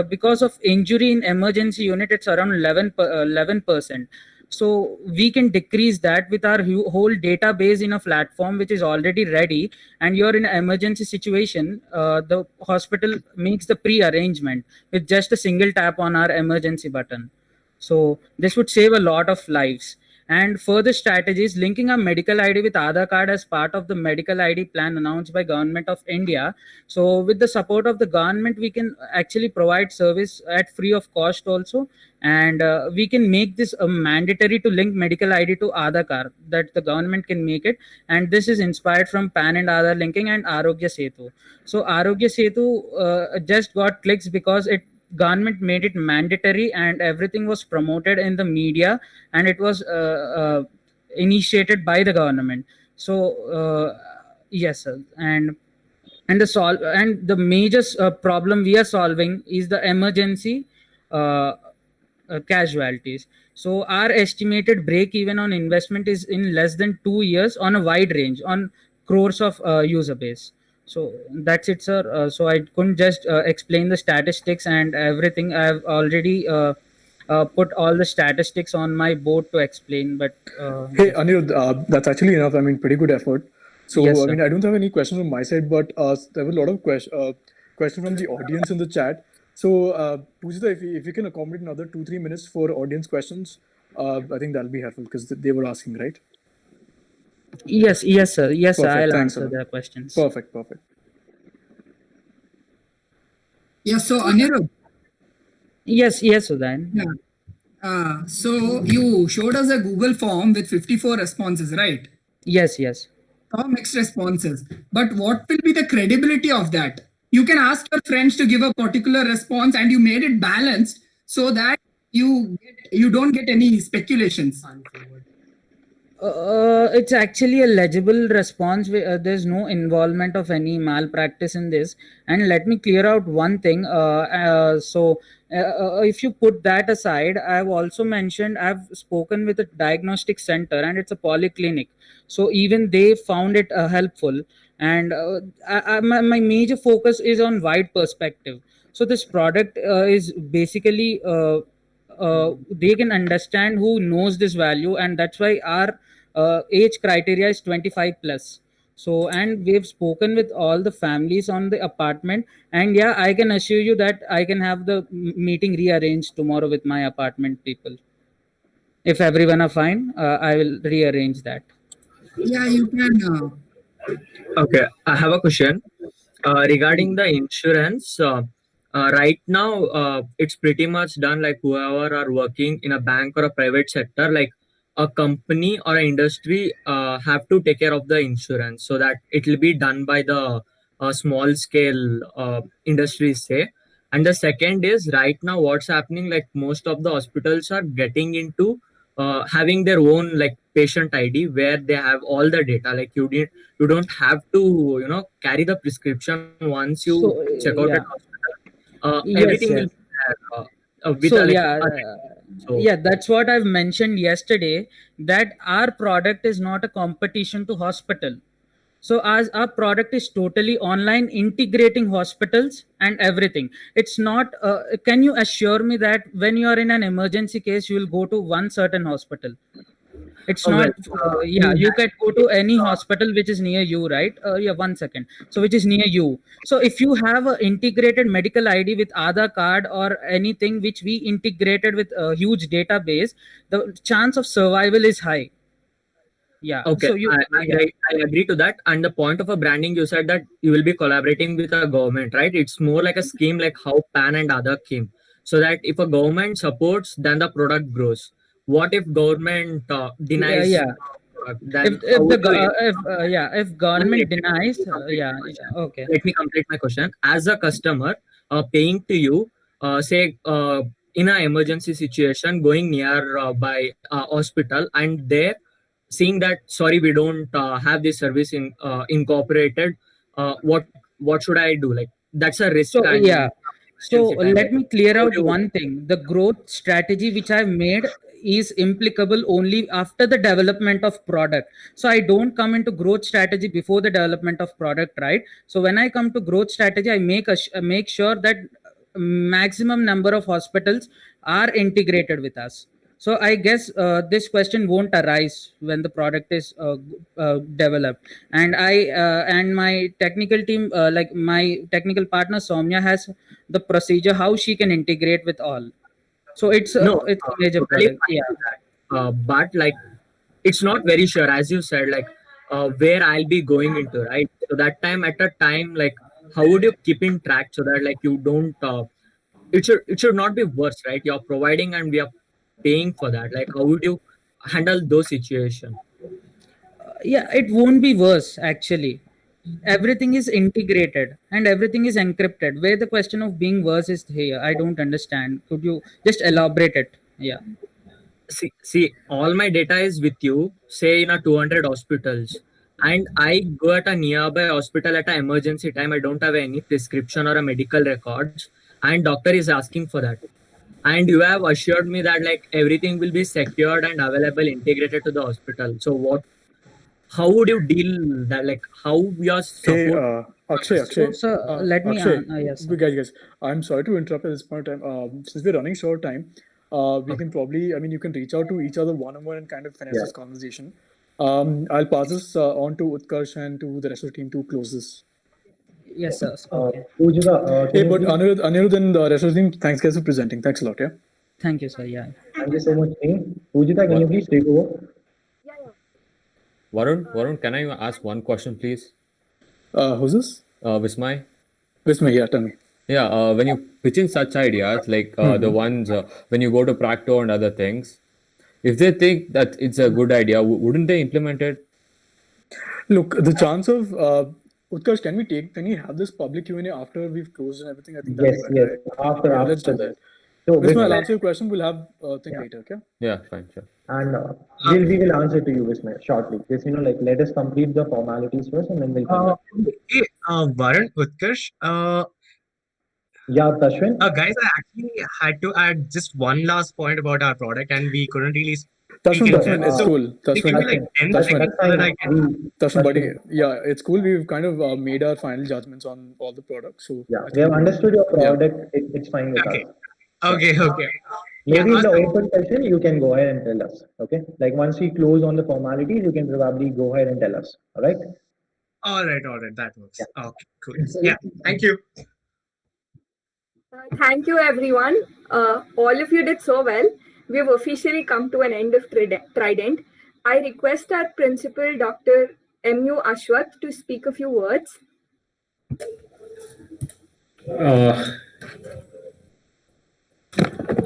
because of injury in emergency unit, it's around 11%. So we can decrease that with our whole database in a platform which is already ready. And you're in an emergency situation, the hospital makes the pre-arrangement with just a single tap on our emergency button. So this would save a lot of lives. And further strategies, linking a medical ID with Aadhaar card as part of the medical ID plan announced by Government of India. So with the support of the government, we can actually provide service at free of cost also. And we can make this mandatory to link medical ID to Aadhaar card, that the government can make it. And this is inspired from PAN and Aadhaar linking and Arogya Setu. So Arogya Setu just got clicks because government made it mandatory, and everything was promoted in the media, and it was initiated by the government. So yes, sir. And the major problem we are solving is the emergency casualties. So our estimated break even on investment is in less than 2 years on a wide range on crores of user base. So that's it, sir. So I couldn't just explain the statistics and everything. I've already put all the statistics on my board to explain. But hey, Anirudh, that's actually enough. I mean, pretty good effort. So Yes, I mean, sir. I don't have any questions on my side, but there were a lot of questions from the audience in the chat. So Pujita, if you can accommodate another 2-3 minutes for audience questions, I think that'll be helpful because they were asking, right? Yes, sir. Yes, sir. Perfect. I'll Thanks, answer Anirudh. their questions. Perfect. Yeah, so Anirudh. Yes, Udayan. Yeah. So you showed us a Google form with 54 responses, right? Yes. All mixed responses. But what will be the credibility of that? You can ask your friends to give a particular response, and you made it balanced so that you don't get any speculations. It's actually a legible response. There's no involvement of any malpractice in this. And let me clear out one thing. If you put that aside, I've also mentioned I've spoken with a diagnostic center, and it's a polyclinic. So even they found it helpful. And my major focus is on wide perspective. So this product is basically they can understand who knows this value, and that's why our age criteria is 25 plus. So, and we've spoken with all the families on the apartment, and yeah, I can assure you that I can have the meeting rearranged tomorrow with my apartment people. If everyone are fine, I will rearrange that. Yeah, you can. Okay, I have a question regarding the insurance. Right now, it's pretty much done like whoever are working in a bank or a private sector, like a company or an industry have to take care of the insurance so that it will be done by the small scale industries, say. And the second is right now what's happening, like most of the hospitals are getting into having their own like patient ID where they have all the data. Like you don't have to carry the prescription once you check out yeah. at hospital. Yes, Everything yes. will be there, with So a, like, yeah, that's what I've mentioned yesterday, that our product is not a competition to hospital. So as our product is totally online, integrating hospitals and everything. It's not, can you assure me that when you are in an emergency case, you will go to one certain hospital? It's not, yeah, you can go to any hospital which is near you, right? Yeah, 1 second. So which is near you. So if you have an integrated medical ID with Aadhaar card or anything which we integrated with a huge database, the chance of survival is high. Yeah. Okay, So you, I agree to that. And the point of a branding, you said that you will be collaborating with a government, right? It's more like a scheme like how PAN and Aadhaar came. So that if a government supports, then the product grows. What if government denies? yeah. Then If government denies, okay. Let me complete my question. As a customer paying to you, say in an emergency situation, going near by hospital, and there seeing that sorry we don't have this service incorporated, what should I do? Like that's a risk. So and yeah. So emergency time. let me clear How out do you- one thing. The growth strategy which I've made is implicable only after the development of product. So I don't come into growth strategy before the development of product, right? So when I come to growth strategy, I make sure that maximum number of hospitals are integrated with us. So I guess this question won't arise when the product is developed. And and my technical team, like my technical partner Soumya, has the procedure how she can integrate with all. So it's a major totally product. fine Yeah. with that. But like it's not very sure, as you said, like where I'll be going into, right? So that time at a time, like how would you keep in track so that like you don't it should not be worse, right? You're providing and we are paying for that. Like how would you handle those situations? Yeah, it won't be worse actually. Everything is integrated and everything is encrypted. Where the question of being worse is here, I don't understand. Could you just elaborate it? Yeah. See, all my data is with you, say in a 200 hospitals, and I go at a nearby hospital at an emergency time. I don't have any prescription or a medical records, and doctor is asking for that. And you have assured me that like everything will be secured and available, integrated to the hospital. So how would you deal that? Like how your Hey, support? Akshay, let me Akshay, yes. guys, I'm sorry to interrupt at this point in time. Since we're running short time, we can probably, I mean, you can reach out to each other one-on-one and kind of finish this conversation. I'll pass this on to Utkarsh and to the rest of the team to close this. Yes, sir. Okay. Pujita, Hey, but Anirudh and the rest of the team, thanks guys for presenting. Thanks a lot, yeah? Thank you, sir. Yeah. Thank you so much, team. Pujita, can you please take over? Varun, can I ask one question, please? Who's this? Vismay. Vismay, yeah, tell me. Yeah, when you're pitching such ideas, like the ones when you go to Practo and other things, if they think that it's a good idea, wouldn't they implement it? Look, the chance of Utkarsh, can we have this public Q&A after we've closed and everything? I think Yes, that'd be better, yes. right? After, Yeah, let's do after that. So, Vismay, I'll Vismay, answer your question. We'll have thing later, okay? Yeah, fine, sure. and we will answer to you, Vismay, shortly. Just, like, let us complete the formalities first and then we'll come back. Okay, Varun, Utkarsh, Yeah, Tashwin? guys, I actually had to add just one last point about our product, and we couldn't really speak Tashwin, in Tashwin, depth. it's So, cool. can you give me like 10 seconds so that I can... Tashwin, buddy. Yeah, it's cool. We've kind of made our final judgments on all the products. So Yeah, I we think have understood your yeah. product. It's fine with us. Okay. Maybe in the open session, you can go ahead and tell us. Okay. Like once we close on the formalities, you can probably go ahead and tell us. All right. All right, that works. Okay, cool. Yeah, thank you. Thank you, everyone. All of you did so well. We have officially come to an end of Trident. I request our principal, Dr. M.U. Ashwath, to speak a few words.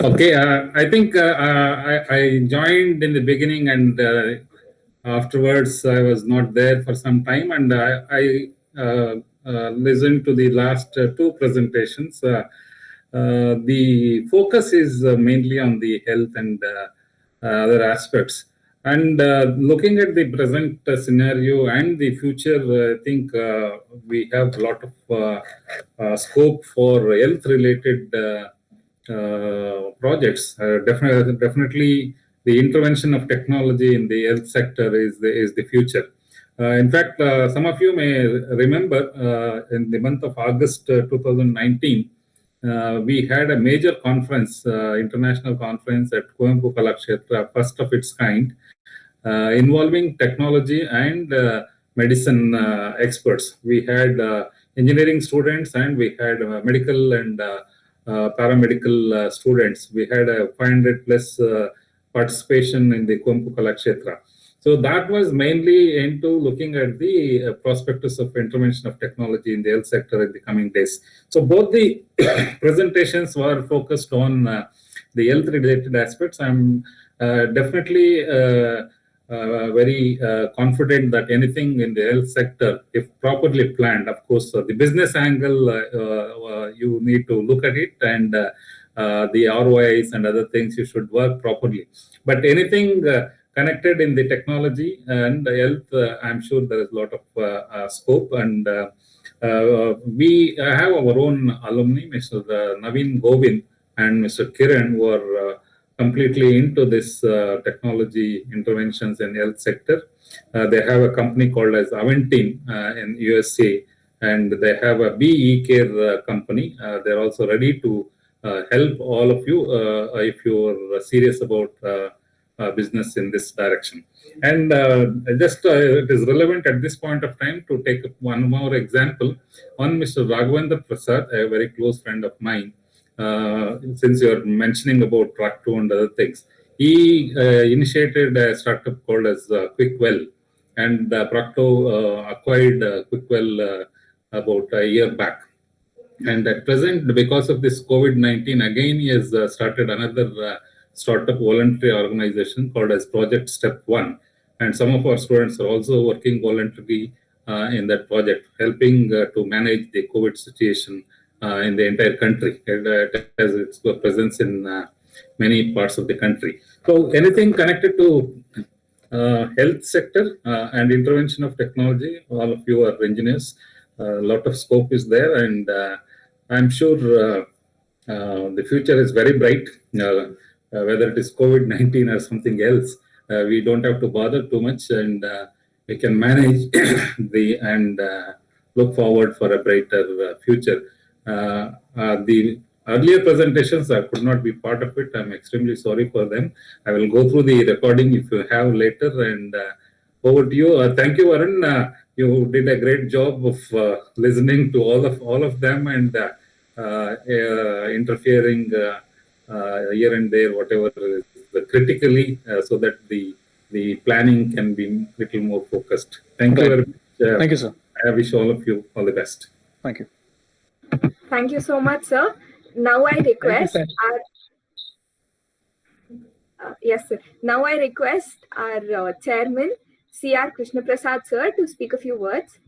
Okay, I think I joined in the beginning and afterwards I was not there for some time, and I listened to the last two presentations. The focus is mainly on the health and other aspects. And looking at the present scenario and the future, I think we have a lot of scope for health-related projects. Definitely, the intervention of technology in the health sector is the future. In fact, some of you may remember in the month of August 2019, we had a major conference, international conference at Kuvempu Kalakshetra, first of its kind, involving technology and medicine experts. We had engineering students and we had medical and paramedical students. We had 500 plus participation in the Kuvempu Kalakshetra. So that was mainly into looking at the prospectus of intervention of technology in the health sector in the coming days. So both the presentations were focused on the health-related aspects. I'm definitely very confident that anything in the health sector, if properly planned, of course, the business angle, you need to look at it, and the ROIs and other things, you should work properly. But anything connected in the technology and health, I'm sure there is a lot of scope. And we have our own alumni, Mr. Naveen Govin and Mr. Kiran, who are completely into this technology interventions in health sector. They have a company called as Aventin in USA, and they have a BE Care company. They're also ready to help all of you if you're serious about business in this direction. And it is relevant at this point of time to take one more example on Mr. Raghavendra Prasad, a very close friend of mine. Since you're mentioning about Tracto and other things, he initiated a startup called as Quickwell, and Procto acquired Quickwell about a year back. And at present, because of this COVID-19, again, he has started another startup voluntary organization called as Project Step One. And some of our students are also working voluntarily in that project, helping to manage the COVID situation in the entire country. It has its presence in many parts of the country. So anything connected to health sector and intervention of technology, all of you are engineers. A lot of scope is there, and I'm sure the future is very bright. Whether it is COVID-19 or something else, we don't have to bother too much, and we can manage and look forward for a brighter future. The earlier presentations, I could not be part of it. I'm extremely sorry for them. I will go through the recording if you have later, and over to you. Thank you, Varun. You did a great job of listening to all of them and interfering here and there, whatever is critically, so that the planning can be little more focused. Thank you very much. Thank you, sir. I wish all of you all the best. Thank you. Thank you so much, sir. Now I request yes, sir. Now I request our chairman, C.R. Krishna Prasad, sir, to speak a few words.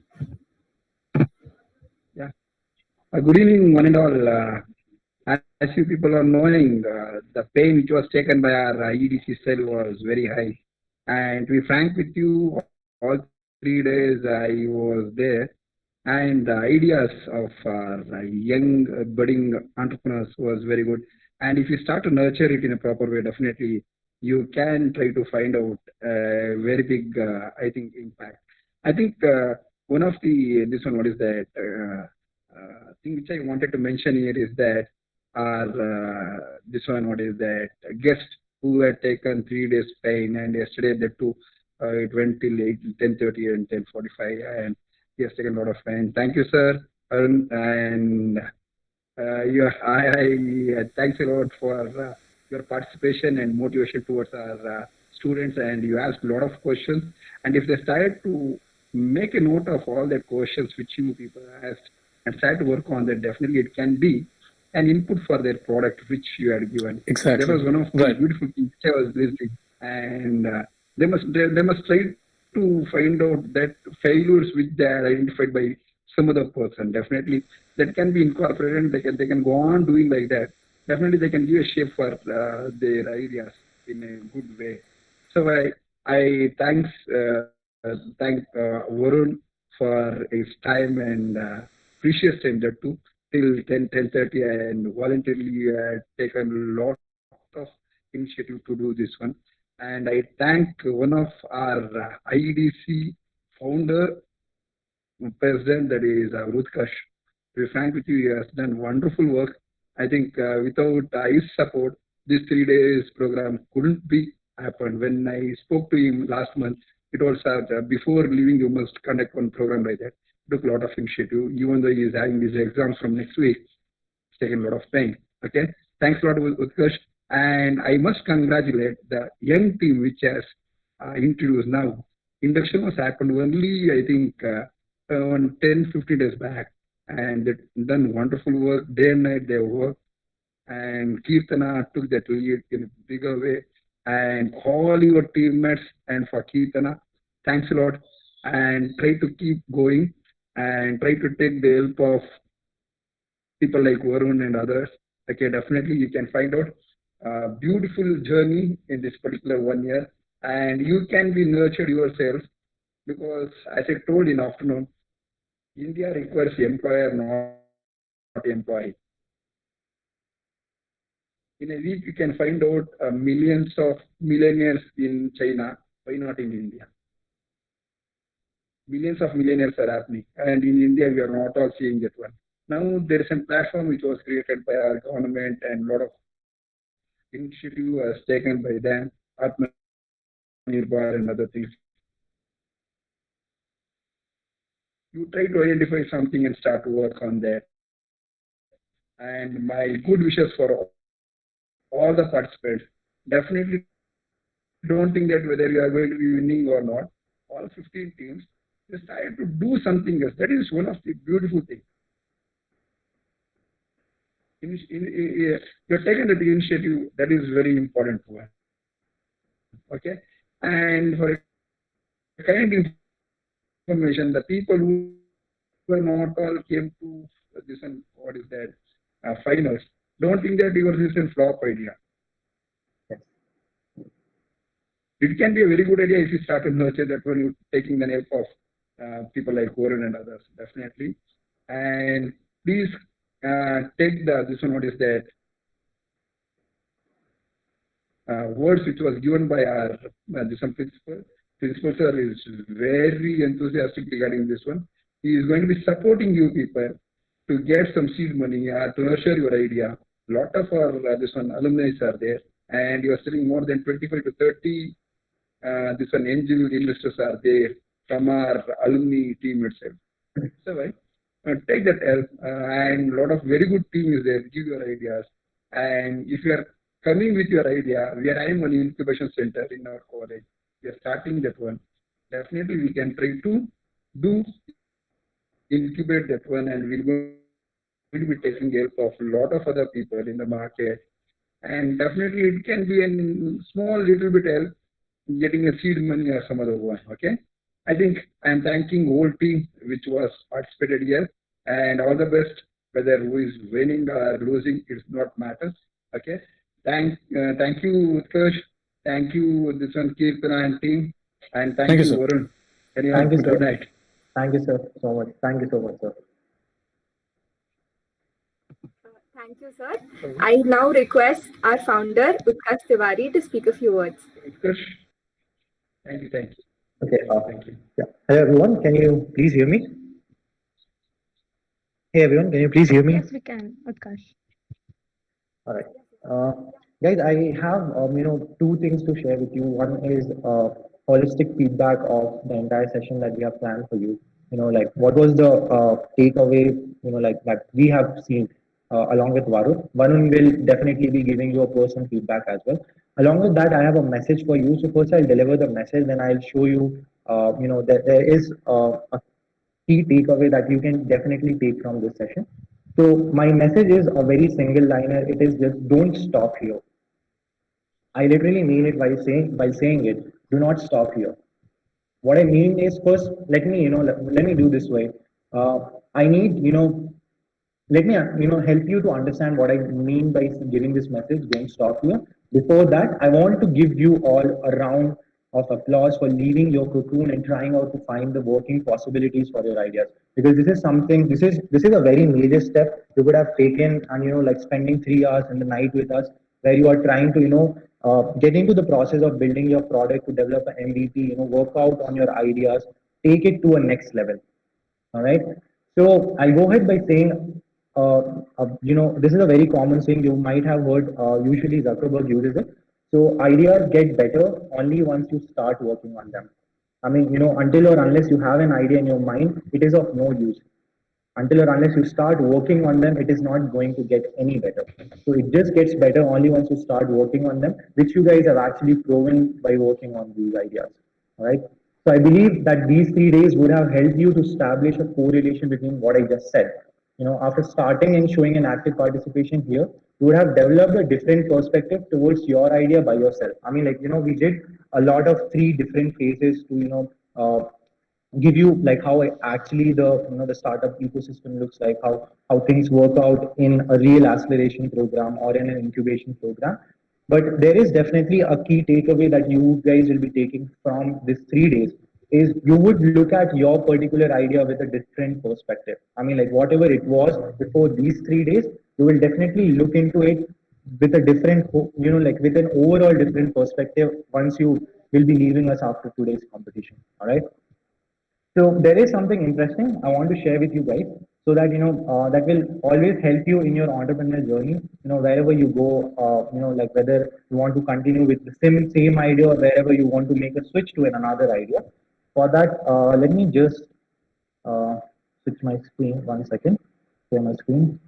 Yeah. Good evening, one and all. As you people are knowing, the pain which was taken by our EDC cell was very high. And to be frank with you, all 3 days I was there, and the ideas of our young budding entrepreneurs was very good. And if you start to nurture it in a proper way, definitely you can try to find out a very big, I think, impact. I think one of this one, what is that thing which I wanted to mention here is that our this one, what is that guest who had taken 3 days pain, and yesterday the two it went till 10:30 and 10:45, and he has taken a lot of pain. Thank you, sir. And I thanks a lot for your participation and motivation towards our students, and you asked a lot of questions, and if they started to make a note of all the questions which you people asked and start to work on that, definitely it can be an input for their product which you had given. Exactly. That was one of the beautiful things I was listening, and they must try to find out that failures which they are identified by some other person. Definitely that can be incorporated. They can go on doing like that. Definitely they can give a shape for their ideas in a good way. So I thank Varun for his time and precious time that too till 10:30, and voluntarily taken a lot of initiative to do this one. And I thank one of our IEDC founder, president, that is Utkarsh. To be frank with you, he has done wonderful work. I think without his support, this 3 days program couldn't be happened. When I spoke to him last month, it was before leaving, you must conduct one program like that. Took a lot of initiative, even though he is having his exams from next week. It's taken a lot of time. Okay, thanks a lot, Utkarsh. And I must congratulate the young team which has introduced now. Induction was happened only, I think, around 10-15 days back. And they've done wonderful work. Day and night they work. And Kirtana took that lead in a bigger way. And all your teammates and for Kirtana, thanks a lot. And try to keep going and try to take the help of people like Varun and others. Okay, definitely you can find out a beautiful journey in this particular 1 year. And you can be nurtured yourself because, as I told in afternoon, India requires employer, not employee. In a week, you can find out millions of millionaires in China. Why not in India? Millions of millionaires are happening. And in India, we are not all seeing that one. Now, there is a platform which was created by our government and a lot of initiative was taken by them, Atmanirbhar and other things. You try to identify something and start to work on that. And my good wishes for all the participants. Definitely don't think that whether you are going to be winning or not. All 15 teams decided to do something else. That is one of the beautiful things. You're taking the initiative. That is very important to us. Okay, and for kind information, the people who were not all came to this and what is that finals. Don't think that yours is a flop idea. It can be a very good idea if you start to nurture that when you're taking the help of people like Warren and others, definitely. And please take this one, what is that? Words which was given by our this principal. Principal sir is very enthusiastic regarding this one. He is going to be supporting you people to get some seed money to nurture your idea. A lot of our this one alumni are there, and you are selling more than 25 to 30. This one angel investors are there from our alumni team itself. So right, take that help, and a lot of very good team is there. Give your ideas, and if you are coming with your idea, we are having one incubation center in our college. We are starting that one. Definitely, we can try to do incubate that one, and we'll be taking help of a lot of other people in the market. And definitely, it can be a small little bit help getting a seed money or some other one. Okay, I think I'm thanking whole team which was participated here, and all the best. Whether who is winning or losing, it does not matter. Okay, thank you, Utkarsh. Thank you, this one Kirtana and team, and thank you, Varun. Thank you, sir. Good night. Thank you, sir, so much. Thank you so much, sir. Thank you, sir. I now request our founder, Utkarsh Tiwari, to speak a few words. Utkarsh, thank you. Okay, Thank you. yeah. Hello, everyone. Can you please hear me? Hey, everyone. Can you please hear me? Yes, we can, Utkarsh. All right. Guys, I have two things to share with you. One is holistic feedback of the entire session that we have planned for you. Like what was the takeaway, like that we have seen along with Varun. Varun will definitely be giving you a personal feedback as well. Along with that, I have a message for you. So first I'll deliver the message, then I'll show you, that there is a key takeaway that you can definitely take from this session. So my message is a very single liner. It is just don't stop here. I literally mean it by saying it. Do not stop here. What I mean is, first, let me do this way. I need, let me help you to understand what I mean by giving this message. Don't stop here. Before that, I want to give you all a round of applause for leaving your cocoon and trying out to find the working possibilities for your ideas, because this is a very major step you could have taken, and like spending 3 hours in the night with us, where you are trying to get into the process of building your product to develop an MVP, work out on your ideas, take it to a next level. All right. So I'll go ahead by saying, this is a very common saying you might have heard. Usually Zuckerberg uses it. So ideas get better only once you start working on them. I mean, until or unless you have an idea in your mind, it is of no use. Until or unless you start working on them, it is not going to get any better. So it just gets better only once you start working on them, which you guys have actually proven by working on these ideas. All right. So I believe that these 3 days would have helped you to establish a correlation between what I just said. After starting and showing an active participation here, you would have developed a different perspective towards your idea by yourself. I mean, we did a lot of 3 different phases to, give you like how actually the startup ecosystem looks like, how things work out in a real acceleration program or in an incubation program. But there is definitely a key takeaway that you guys will be taking from this 3 days is you would look at your particular idea with a different perspective. I mean, whatever it was before these 3 days, you will definitely look into it with a different, with an overall different perspective once you will be leaving us after today's competition. All right. So there is something interesting I want to share with you guys, so that that will always help you in your entrepreneurial journey. Wherever you go, whether you want to continue with the same idea or wherever you want to make a switch to another idea. For that, let me just switch my screen 1 second. Share my screen.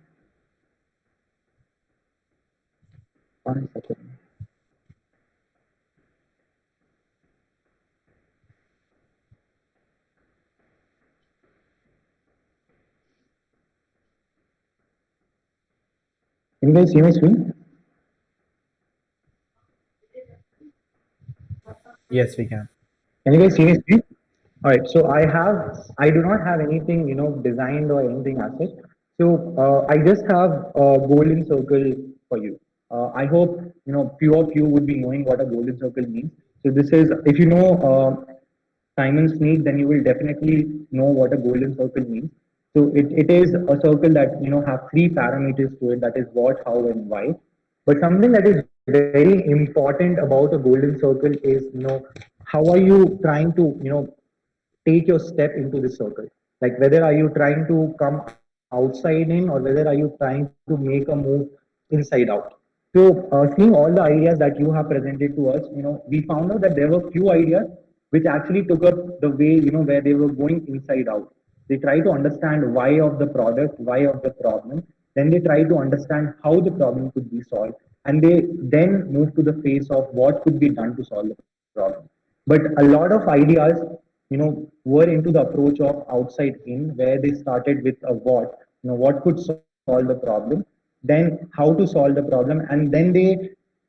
1 second. Can you guys see my screen? Yes, we can. Can you guys see my screen? All right. So I do not have anything, designed or anything as such. So I just have a golden circle for you. I hope, few of you would be knowing what a golden circle means. So this is, if you know Simon Sneak, then you will definitely know what a golden circle means. So it is a circle that have 3 parameters to it, that is what, how, and why. But something that is very important about a golden circle is how are you trying to take your step into this circle? Like whether are you trying to come outside in, or whether are you trying to make a move inside out? So seeing all the ideas that you have presented to us, we found out that there were few ideas which actually took up the way, where they were going inside out. They try to understand why of the product, why of the problem. Then they try to understand how the problem could be solved. And they then move to the phase of what could be done to solve the problem. But a lot of ideas, were into the approach of outside in, where they started with a what could solve the problem, then how to solve the problem, and then they,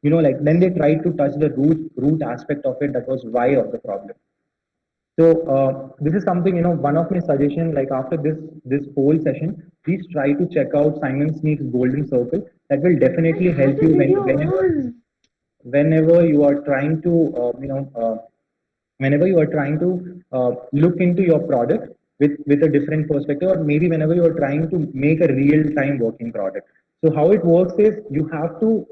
then they tried to touch the root aspect of it, that was why of the problem. So this is something, one of my suggestions, like after this whole session, please try to check out Simon Sneak's Golden Circle. That will definitely help you whenever you are trying to, whenever you are trying to look into your product with a different perspective, or maybe whenever you are trying to make a real-time working product. So how it works is you have to,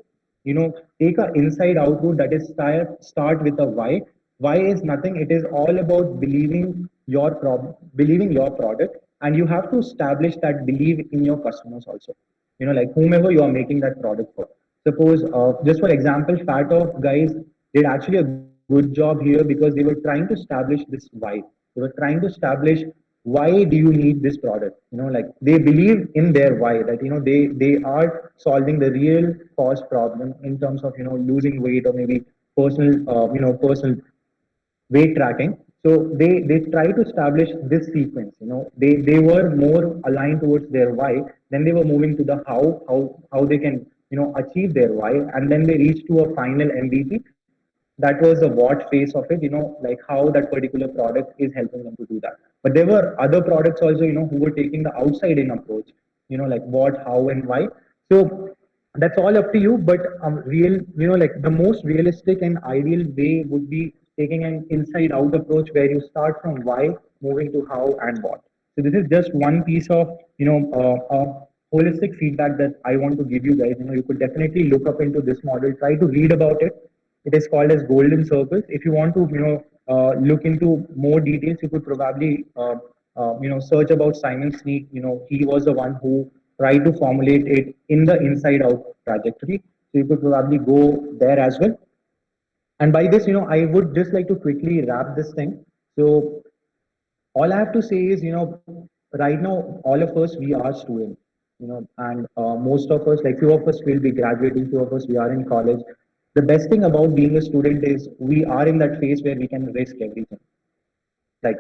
take an inside out route, that is start with a why. Why is nothing. It is all about believing your product, and you have to establish that belief in your customers also. Like whomever you are making that product for. Suppose, just for example, Fat Off guys did actually a good job here because they were trying to establish this why. They were trying to establish why do you need this product. Like they believe in their why, that they are solving the real cost problem in terms of losing weight, or maybe personal weight tracking. So they try to establish this sequence. They were more aligned towards their why, then they were moving to the how they can achieve their why, and then they reach to a final MVP. That was the what phase of it, like how that particular product is helping them to do that. But there were other products also, who were taking the outside in approach, like what, how, and why. So that's all up to you. But like the most realistic and ideal way would be taking an inside out approach, where you start from why, moving to how and what. So this is just one piece of, holistic feedback that I want to give you guys. You could definitely look up into this model, try to read about it. It is called as Golden Circles. If you want to, look into more details, you could probably search about Simon Sneak. He was the one who tried to formulate it in the Inside Out trajectory. So you could probably go there as well. And by this, I would just like to quickly wrap this thing. So all I have to say is, right now, all of us, we are students, and most of us, like few of us will be graduating, few of us, we are in college. The best thing about being a student is we are in that phase where we can risk everything. Like,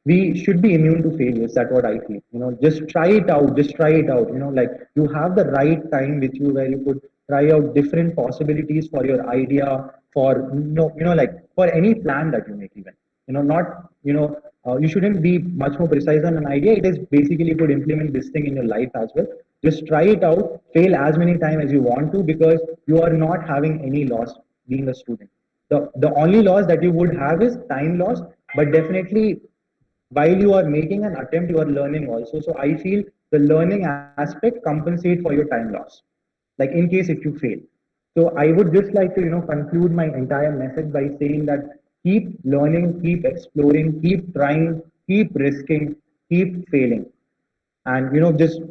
we should be immune to failures. That's what I feel. Just try it out. Like you have the right time with you where you could try out different possibilities for your idea, for like for any plan that you make even. Not you shouldn't be much more precise on an idea. It is basically you could implement this thing in your life as well. Just try it out, fail as many times as you want to, because you are not having any loss being a student. The only loss that you would have is time loss, but definitely while you are making an attempt, you are learning also. So I feel the learning aspect compensate for your time loss, like in case if you fail. So I would just like to conclude my entire message by saying that keep learning, keep exploring, keep trying, keep risking, keep failing, and just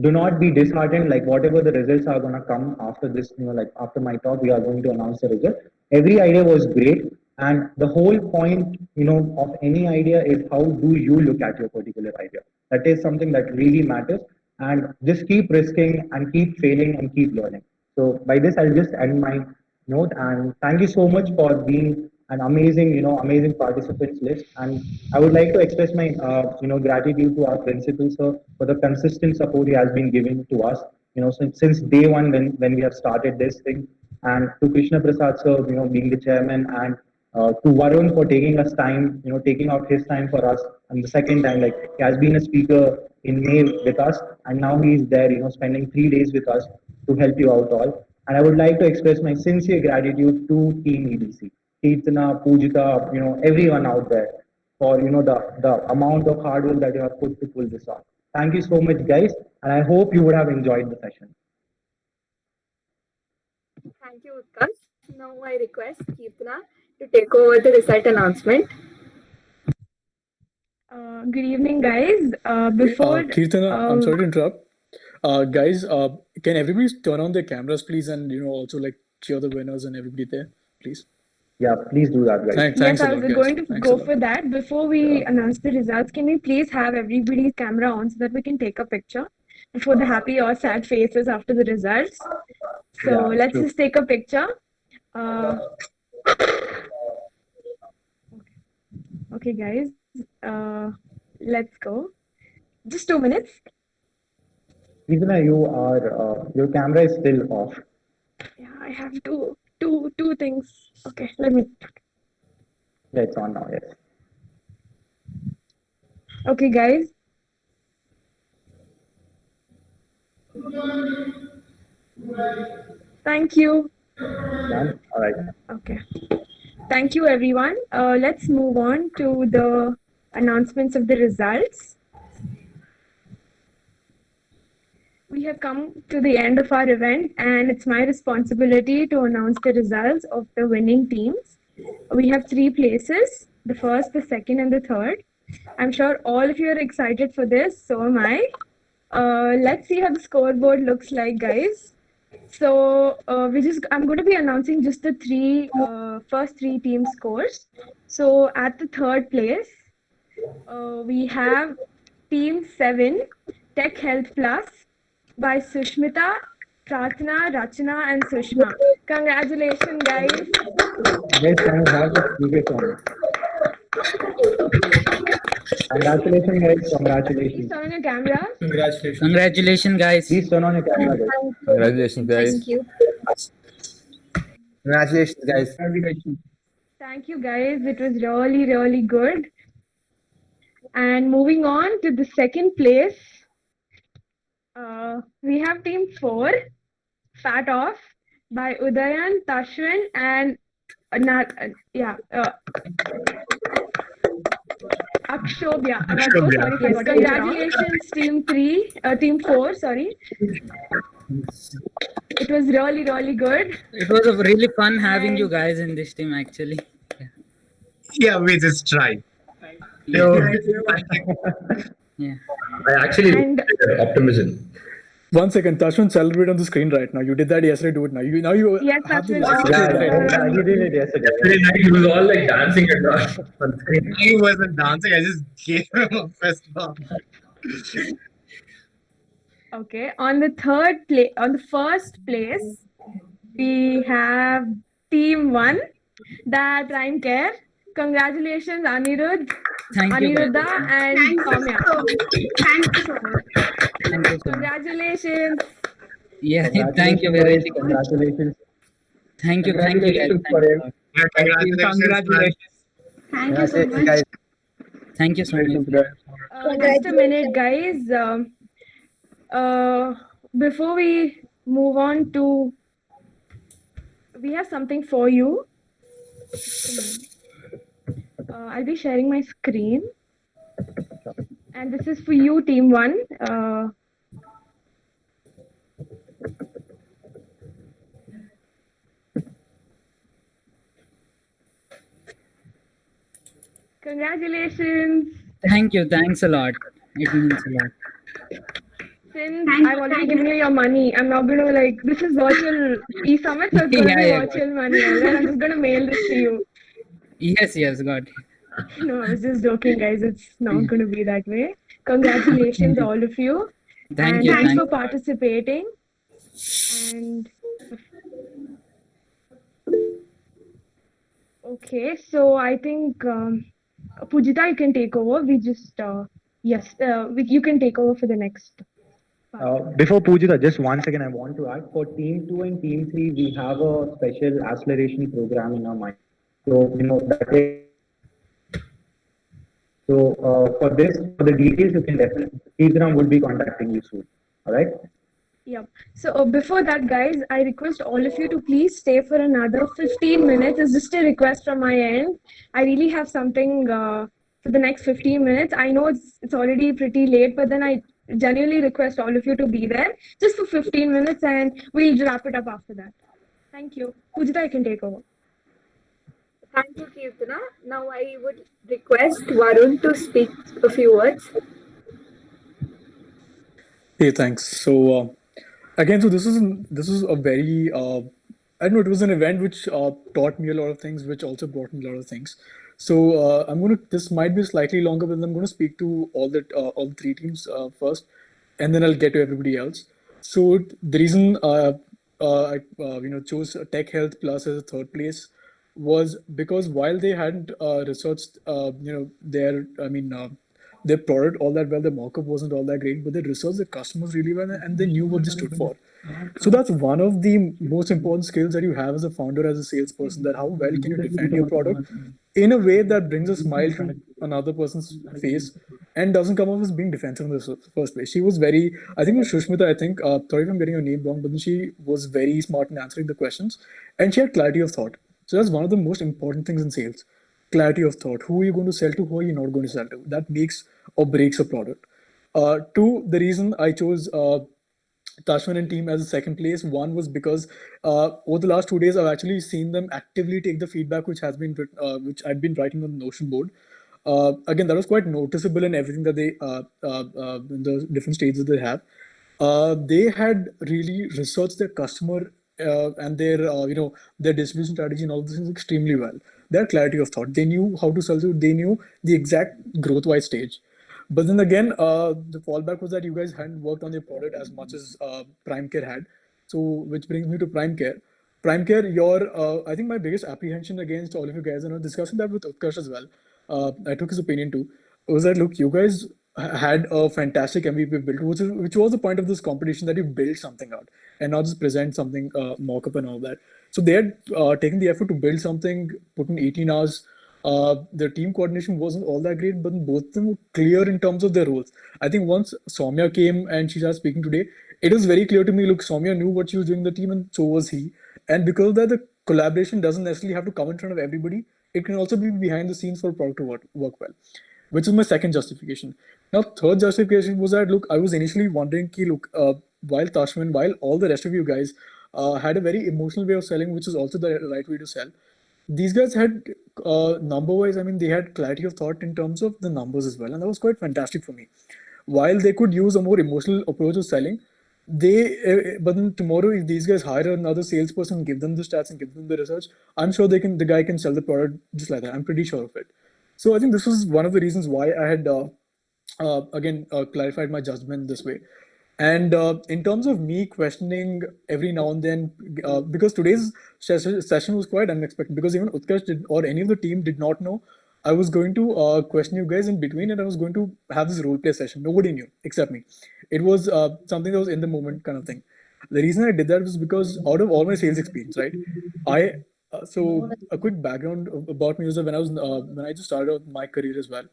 do not be disheartened. Like whatever the results are going to come after this, like after my talk, we are going to announce the result. Every idea was great, and the whole point of any idea is how do you look at your particular idea. That is something that really matters, and just keep risking and keep failing and keep learning. So by this, I'll just end my note, and thank you so much for being an amazing participants list. And I would like to express my gratitude to our principal sir for the consistent support he has been giving to us since day one when we have started this thing, and to Krishna Prasad sir being the chairman, and to Varun for taking us time, taking out his time for us. And the second time, like he has been a speaker in May with us, and now he is there, spending 3 days with us to help you out all. And I would like to express my sincere gratitude to Team EDC, Keertana, Pujita, everyone out there for the amount of hard work that you have put to pull this off. Thank you so much, guys, and I hope you would have enjoyed the session. Thank you, Utkarsh. Now I request Keertana to take over the result announcement. Good evening, guys. Before Keertana, I'm sorry to interrupt. Guys, can everybody turn on their cameras, please, and also like cheer the winners and everybody there, please. Yeah, please do that, guys. Thanks yes, a I lot, was guys. going to Thanks go a lot. for that. Before we announce the results, can we please have everybody's camera on so that we can take a picture for the happy or sad faces after the results? So Yeah, let's true. just take a picture. Okay, guys, let's go. Just 2 minutes. Keertana, your camera is still off. Yeah, I have two things. Okay, let me. Yeah, it's on now, yes. Okay, guys. Thank you. Done? All right. Okay. Thank you, everyone. Let's move on to the announcements of the results. We have come to the end of our event, and it's my responsibility to announce the results of the winning teams. We have 3 places, the first, the second, and the third. I'm sure all of you are excited for this, so am I. Let's see how the scoreboard looks like, guys. So I'm going to be announcing just the first 3 team scores. So at the third place, we have Team 7, Tech Health Plus, by Sushmita, Pratna, Rachana, and Sushma. Congratulations, guys. Yes, can you have the previous one? Congratulations, guys. Congratulations. Please turn on your camera. Congratulations. Congratulations, guys. Please turn on your camera, guys. Congratulations, guys. Thank you. Congratulations, guys. Thank you, guys. It was really, really good. And moving on to the second place, we have Team 4, Fat Off, by Udayan, Tashwin, and Akshobhya. I'm so sorry for that. Congratulations, Team 4, sorry. It was really, really good. It was a really fun having you guys in this team, actually. Yeah, we just tried. Yeah. I actually And- optimism. 1 second, Tashwan, celebrate on the screen right now. You did that yesterday, do it now. You Yes, have the Tashwan, license Yeah, right now. he did it yesterday. Yesterday night he was all like dancing and all on screen. I wasn't dancing. I just gave him a fist bump. Okay, on the first place, we have Team 1, the Prime Care. Congratulations, Anirudh, Thank you, guys. Aniruddha, and Thank you Soumya. so much. Thank you so much. Thank you so much. Congratulations. Yeah, thank you very much. Congratulations. Thank you, guys. Congratulations for Thank it. you. Congratulations. Thank you so much. Guys, Thank you so much. Just a minute, guys. Before we move on to, we have something for you. I'll be sharing my screen, and this is for you, Team 1. Congratulations. Thank you. Thanks a lot. It means a lot. Since I've already given you your money, I'm not gonna this is virtual e-summit, so it's gonna be Yeah, virtual money. Alright? I'm just gonna mail this to you. Yes, got it. No, I was just joking, guys. It's not gonna be that way. Congratulations, all of you. Thank And you. thanks Thank for participating. And okay, so I think Pujita, you can take over. We just you can take over for the next. Before Pujita, just 1 second, I want to add, for Team 2 and Team 3, we have a special acceleration program in our mind. So, that is. So, for the details, you can definitely, Keerthana would be contacting you soon. All right? Yeah. So before that, guys, I request all of you to please stay for another 15 minutes. It's just a request from my end. I really have something for the next 15 minutes. I know it's already pretty late, but then I genuinely request all of you to be there just for 15 minutes, and we'll wrap it up after that. Thank you. Pujita, you can take over. Thank you, Keerthana. Now I would request Varun to speak a few words. Hey, thanks. So again, so this is a very I don't know, it was an event which taught me a lot of things, which also brought me a lot of things. So this might be slightly longer, but I'm gonna speak to all the three teams first, and then I'll get to everybody else. So the reason I chose Tech Health Plus as a third place was because while they hadn't researched their product all that well, the markup wasn't all that great, but they researched the customers really well and they knew what they stood for. So that's one of the most important skills that you have as a founder, as a salesperson, that how well can you defend your product in a way that brings a smile to another person's face and doesn't come off as being defensive in the first place. She was very, I think it was Shushmita, sorry if I'm getting her name wrong, but then she was very smart in answering the questions and she had clarity of thought. So that's one of the most important things in sales. Clarity of thought. Who are you going to sell to? Who are you not going to sell to? That makes or breaks a product. Two, the reason I chose Tashwan and team as a second place, one was because over the last 2 days, I've actually seen them actively take the feedback which has been which I've been writing on the Notion board. Again, that was quite noticeable in everything that they in the different stages they have. They had really researched their customer and their their distribution strategy and all these things extremely well. Their clarity of thought. They knew how to sell to. They knew the exact growth-wise stage. But then again, the fallback was that you guys hadn't worked on your product as much as Prime Care had. So, which brings me to Prime Care. Prime Care, I think my biggest apprehension against all of you guys, and I was discussing that with Utkarsh as well. I took his opinion too. Was that look, you guys had a fantastic MVP built, which was the point of this competition, that you build something out and not just present something mock-up and all that. So they had taken the effort to build something, put in 18 hours. Their team coordination wasn't all that great, but both of them were clear in terms of their roles. I think once Soumya came and she started speaking today, it was very clear to me, look, Soumya knew what she was doing in the team and so was he. And because of that, the collaboration doesn't necessarily have to come in front of everybody. It can also be behind the scenes for a product to work well, which is my second justification. Now, third justification was that, look, I was initially wondering, while Tashwan, while all the rest of you guys had a very emotional way of selling, which is also the right way to sell. These guys had number wise, I mean, they had clarity of thought in terms of the numbers as well, and that was quite fantastic for me. While they could use a more emotional approach of selling, but then tomorrow if these guys hire another salesperson, give them the stats and give them the research, I'm sure the guy can sell the product just like that. I'm pretty sure of it. So I think this was one of the reasons why I had again clarified my judgment this way. And in terms of me questioning every now and then, because today's session was quite unexpected, because even Utkarsh or any of the team did not know I was going to question you guys in between, and I was going to have this role play session. Nobody knew except me. It was something that was in the moment kind of thing. The reason I did that was because out of all my sales experience, right? So a quick background about me was that when I just started out my career as well,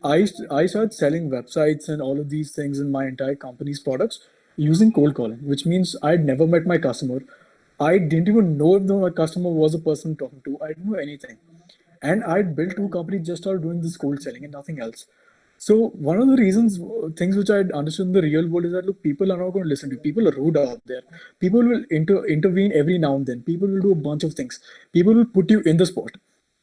I started selling websites and all of these things in my entire company's products using cold calling, which means I'd never met my customer. I didn't even know if my customer was a person I'm talking to. I didn't know anything. And I'd built two companies just out doing this cold selling and nothing else. So one of the things which I understood in the real world is that look, people are not going to listen to you. People are rude out there. People will intervene every now and then. People will do a bunch of things. People will put you in the spot.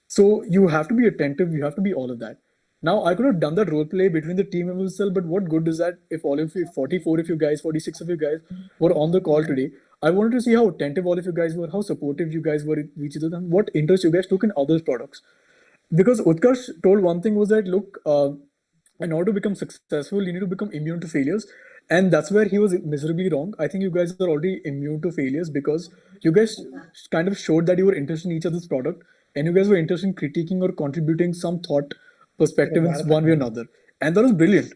So you have to be attentive. You have to be all of that. Now I could have done that role play between the team members itself, but what good is that if all of you, 44 of you guys, 46 of you guys were on the call today? I wanted to see how attentive all of you guys were, how supportive you guys were with each other, and what interest you guys took in others' products. Because Utkarsh told one thing was that look, in order to become successful, you need to become immune to failures. And that's where he was miserably wrong. I think you guys are already immune to failures because you guys kind of showed that you were interested in each other's product and you guys were interested in critiquing or contributing some thought perspective in one way or another. And that was brilliant.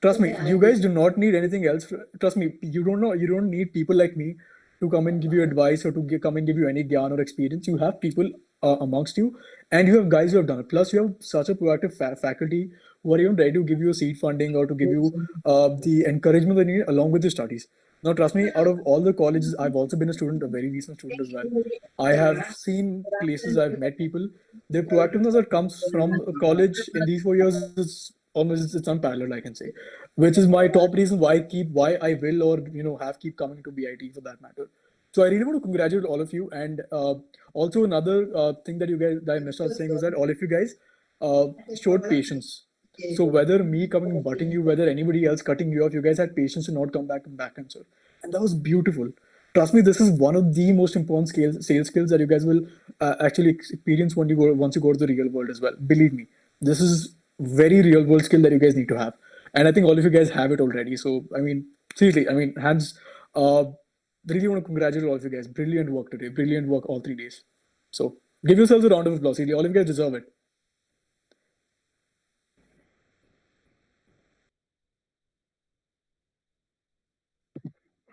Trust me, you guys do not need anything else. Trust me, you don't need people like me to come and give you advice or to come and give you any gyan or experience. You have people amongst you, and you have guys who have done it. Plus, you have such a proactive faculty who are even ready to give you a seed funding or to give you the encouragement that you need along with your studies. Now, trust me, out of all the colleges, I've also been a student, a very recent student as well. I have seen places, I've met people. The proactiveness that comes from college in these 4 years is almost it's unparalleled, I can say, which is my top reason why I will or have keep coming to BIT for that matter. So I really want to congratulate all of you. And also another thing that I missed out saying was that all of you guys showed patience. So whether me coming and butting you, whether anybody else cutting you off, you guys had patience to not come back and back answer. And that was beautiful. Trust me, this is one of the most important sales skills that you guys will actually experience once you go to the real world as well. Believe me, this is very real world skill that you guys need to have. And I think all of you guys have it already. So, I mean, seriously, I mean, hands, really want to congratulate all of you guys. Brilliant work today. Brilliant work all 3 days. So give yourselves a round of applause. All of you guys deserve it.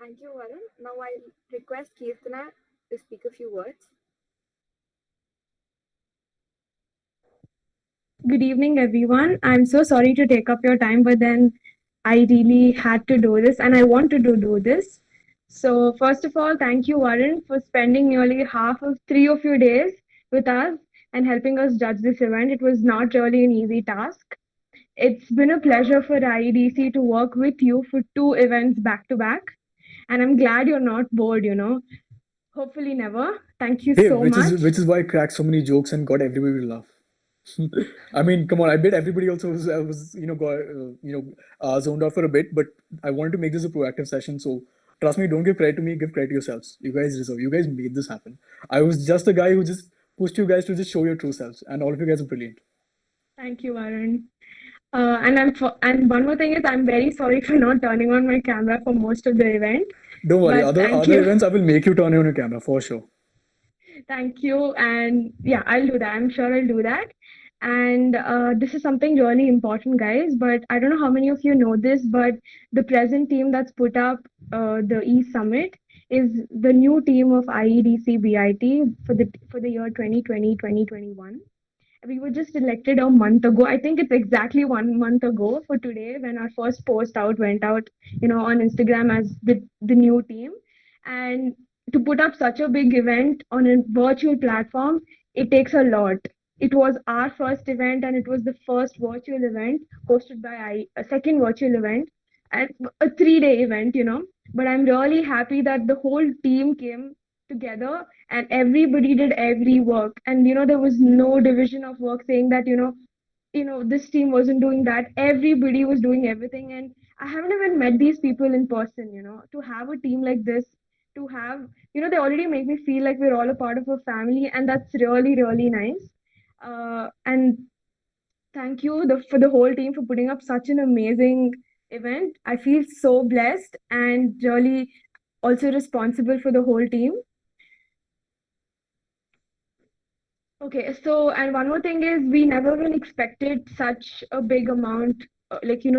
Thank you, Varun. Now I'll request Kirtana to speak a few words. Good evening, everyone. I'm so sorry to take up your time, but then I really had to do this and I wanted to do this. So first of all, thank you, Varun, for spending nearly half of 3 of your days with us and helping us judge this event. It was not really an easy task. It's been a pleasure for IEDC to work with you for 2 events back to back. And I'm glad you're not bored, Hopefully never. Thank you so much. Which is why I cracked so many jokes and got everybody to laugh. I mean, come on! I bet everybody also was zoned out for a bit, but I wanted to make this a proactive session. So trust me, don't give credit to me, give credit to yourselves. You guys deserve. You guys made this happen. I was just a guy who just pushed you guys to just show your true selves, and all of you guys are brilliant. Thank you, Varun. And one more thing is, I'm very sorry for not turning on my camera for most of the event. Don't worry, But other events I will make you turn on your camera for sure. Thank you. And yeah, I'll do that. I'm sure I'll do that. And this is something really important, guys. But I don't know how many of you know this, but the present team that's put up the E-Summit is the new team of IEDC BIT for the year 2020-2021. We were just elected a month ago. I think it's exactly 1 month ago for today when our first post went out, on Instagram as the new team. And to put up such a big event on a virtual platform, it takes a lot. It was our first event and it was the first virtual event hosted by a second virtual event and a 3-day event, But I'm really happy that the whole team came together, and everybody did every work. And there was no division of work saying that this team wasn't doing that. Everybody was doing everything, and I haven't even met these people in person. To have a team like this, to have they already make me feel like we're all a part of a family, and that's really really nice. And thank you for the whole team for putting up such an amazing event. I feel so blessed and really also responsible for the whole team. Okay, so and one more thing is we never even expected such a big amount,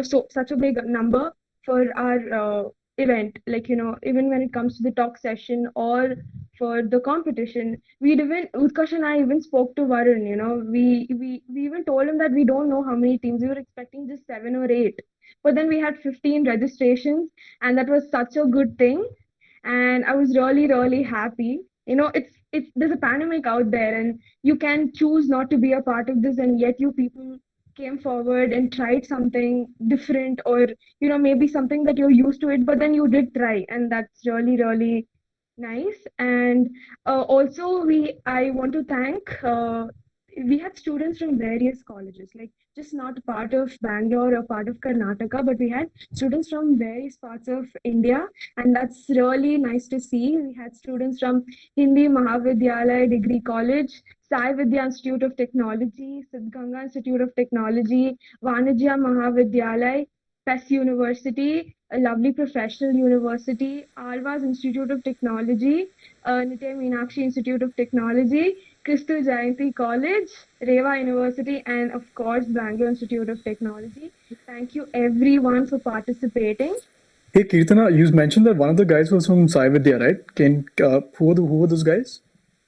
so such a big number for our event. Even when it comes to the talk session or for the competition, Utkarsh and I even spoke to Varun. We even told him that we don't know how many teams. We were expecting just 7 or 8, but then we had 15 registrations, and that was such a good thing. And I was really really happy. It's there's a pandemic out there, and you can choose not to be a part of this, and yet you people came forward and tried something different, or maybe something that you're used to it, but then you did try, and that's really really nice. And also I want to thank we had students from various colleges, like just not part of Bangalore or part of Karnataka, but we had students from various parts of India, and that's really nice to see. We had students from Hindi Mahavidyalaya Degree College, Sai Vidya Institute of Technology, Siddhganga Institute of Technology, Vanijya Mahavidyalaya, PES University, a lovely professional university, Alvas Institute of Technology, Nitya Meenakshi Institute of Technology, Kristu Jayanti College, Reva University, and of course, Bangalore Institute of Technology. Thank you everyone for participating. Hey Kirtana, you mentioned that one of the guys was from Sai Vidya, right? Who were those guys?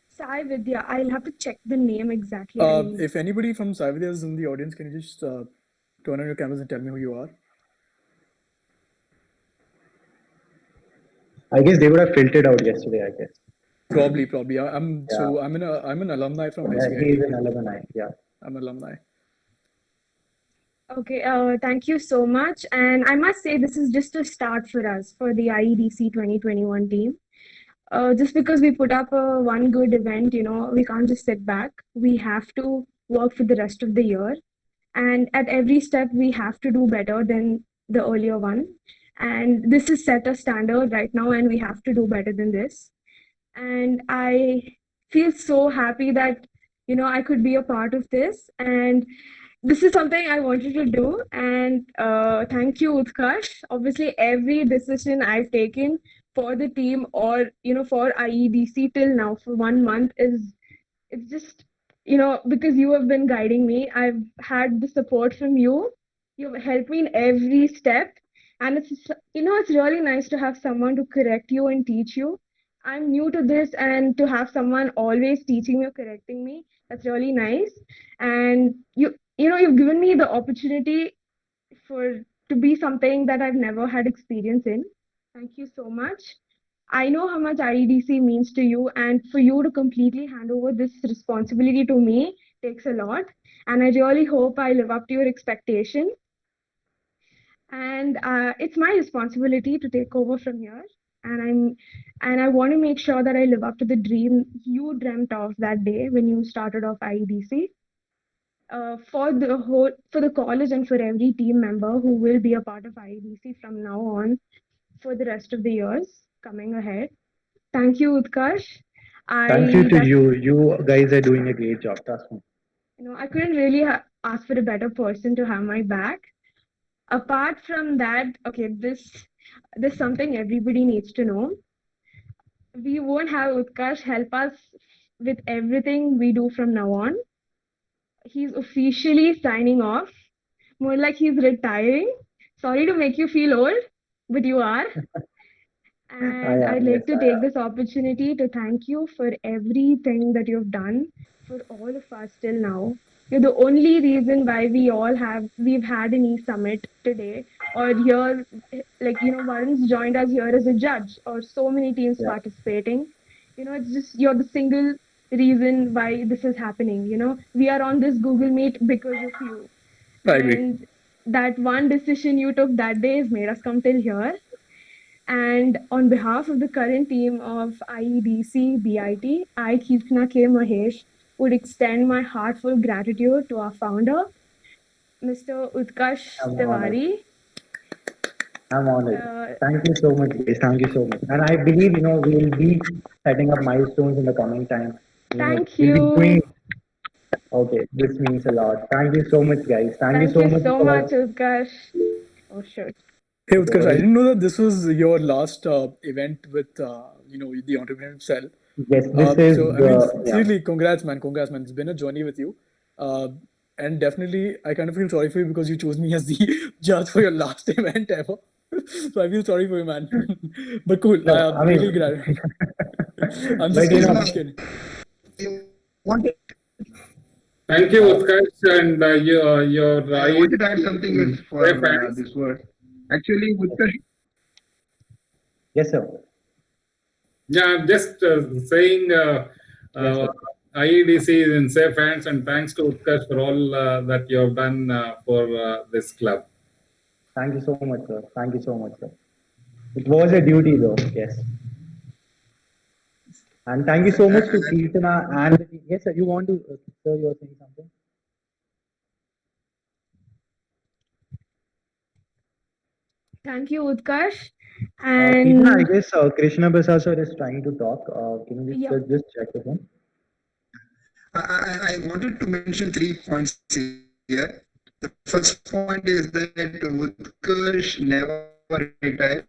Sai Vidya, I'll have to check the name exactly. If anybody from Sai Vidya is in the audience, can you just turn on your cameras and tell me who you are? I guess they would have filtered out yesterday, I guess. Probably. I'm an alumni from SVIT. He is an alumni, yeah. I'm an alumni. Okay, thank you so much. And I must say, this is just a start for us, for the IEDC 2021 team. Just because we put up one good event, we can't just sit back. We have to work for the rest of the year. And at every step, we have to do better than the earlier one. And this is set a standard right now, and we have to do better than this. And I feel so happy that, I could be a part of this. And this is something I wanted to do. And thank you, Utkarsh. Obviously, every decision I've taken for the team or, for IEDC till now for 1 month it's just, because you have been guiding me. I've had the support from you. You've helped me in every step. And it's really nice to have someone to correct you and teach you. I'm new to this, and to have someone always teaching me or correcting me, that's really nice. And you've given me the opportunity to be something that I've never had experience in. Thank you so much. I know how much IEDC means to you, and for you to completely hand over this responsibility to me takes a lot. And I really hope I live up to your expectation. And it's my responsibility to take over from here. And I want to make sure that I live up to the dream you dreamt of that day when you started off IEDC. For the college and for every team member who will be a part of IEDC from now on for the rest of the years coming ahead. Thank you, Utkarsh. Thank you to you. You guys are doing a great job. Trust me. I couldn't really ask for a better person to have my back. Apart from that, okay, there's something everybody needs to know. We won't have Utkarsh help us with everything we do from now on. He's officially signing off. More like he's retiring. Sorry to make you feel old, but you are. And I'd like to take this opportunity to thank you for everything that you've done for all of us till now. You're the only reason why we've had an e-summit today, or here, Varun's joined us here as a judge, or so many teams participating. It's just, you're the single reason why this is happening. We are on this Google Meet because of you. I agree. And that one decision you took that day has made us come till here. And on behalf of the current team of IEDC BIT, I, Kirtana K. Mahesh, would extend my heartfelt gratitude to our founder, Mr. Utkarsh I'm honored. Tiwari. I'm honored. Thank you so much, guys. Thank you so much. And I believe, we will be setting up milestones in the coming time. Thank We'll be you. doing. Okay, this means a lot. Thank you so much, guys. Thank you Thank so you much so for. much, Utkarsh. Oh, shit. Hey Utkarsh, I didn't know that this was your last event with the entrepreneurial cell. Yes, this is So I mean, the. seriously, congrats, man. Congrats, man. It's been a journey with you, and definitely, I kind of feel sorry for you because you chose me as the judge for your last event ever. So I feel sorry for you, man. But cool. No, I mean, Really glad. I'm just but kidding. I'm just kidding. Thank you, Utkarsh, and your. I wanted to add something else for fans. this word. Actually, Utkarsh, Yes, sir. Yeah, I'm just saying IEDC is in safe hands, and thanks to Utkarsh for all that you have done for this club. Thank you so much, sir. Thank you so much, sir. It was a duty, though. Yes. And thank you so much to Kirtana and the team. Yes, sir. You want to, sir, you are saying something? Thank you, Utkarsh. Kirtana, I And guess Krishna Prasad sir is trying to talk. Can you yeah. just check with him? I wanted to mention 3 points here. The first point is that Utkarsh never retires.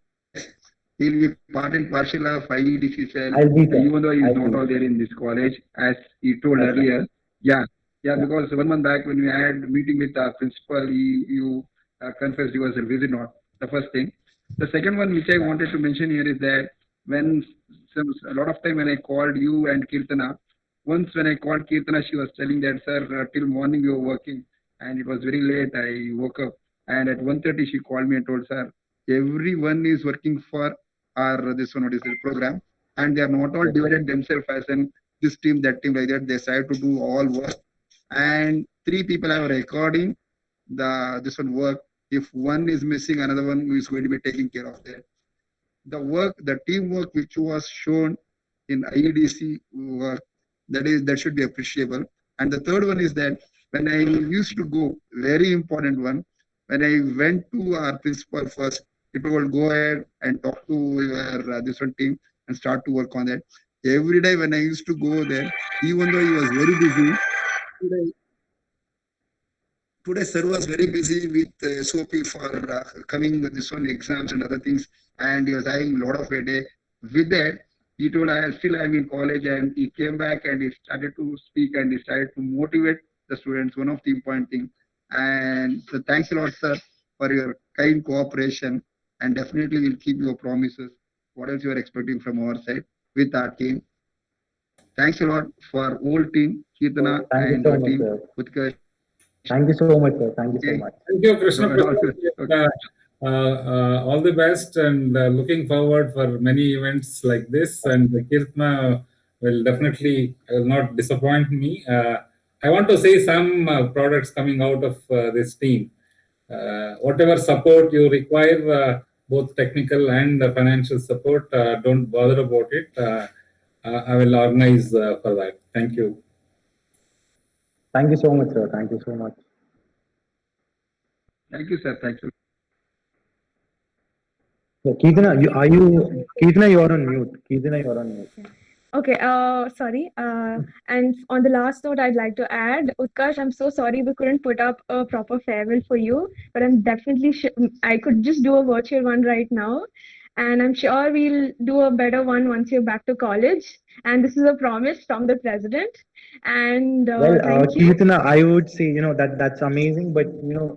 He'll be part and parcel of IEDC cell, I'll be there. even though he's I'll not be out there in this college, as he told That's right. earlier. Yeah, because 1 month back when we had meeting with our principal, you confessed you was busy not. The first thing. The second one which I wanted to mention here is that when a lot of time when I called you and Kirtana, once when I called Kirtana, she was telling that, sir, till morning we were working and it was very late. I woke up and at 1:30 she called me and told, sir, everyone is working for our this one, what is the program, and they are not all divided themselves as in this team, that team, like that. They decide to do all work. And 3 people are recording this one work. If one is missing, another one is going to be taking care of that. The work, the teamwork which was shown in IEDC work, that should be appreciable. And the third one is that when I used to go, very important one, when I went to our principal first, people will go ahead and talk to your this one team and start to work on that. Every day when I used to go there, even though he was very busy, today sir was very busy with SOP for coming with this one exams and other things, and he was having a lot of headache. With that, he told I still am in college, and he came back and he started to speak and he started to motivate the students. One of the important things. And so thanks a lot, sir, for your kind cooperation, and definitely we'll keep your promises. What else you are expecting from our side with our team? Thanks a lot for whole team, Kirtana Thank you and so your much, team, sir. Utkarsh. Thank you so much, sir. Thank you so much. Thank you, Krishna Prasad. All the best, and looking forward for many events like this. And Kirtana will definitely not disappoint me. I want to see some products coming out of this team. Whatever support you require, both technical and financial support, don't bother about it. I will organize for that. Thank you. Thank you so much, sir. Thank you so much. Thank you, sir. Thank you. Kirtana, you're on mute. Kirtana, you're on mute. Okay, sorry. And on the last note, I'd like to add, Utkarsh, I'm so sorry we couldn't put up a proper farewell for you, but I'm definitely I could just do a virtual one right now. And I'm sure we'll do a better one once you're back to college. And this is a promise from the president. And Well, thank you. Kirtana, I would say, that's amazing, but,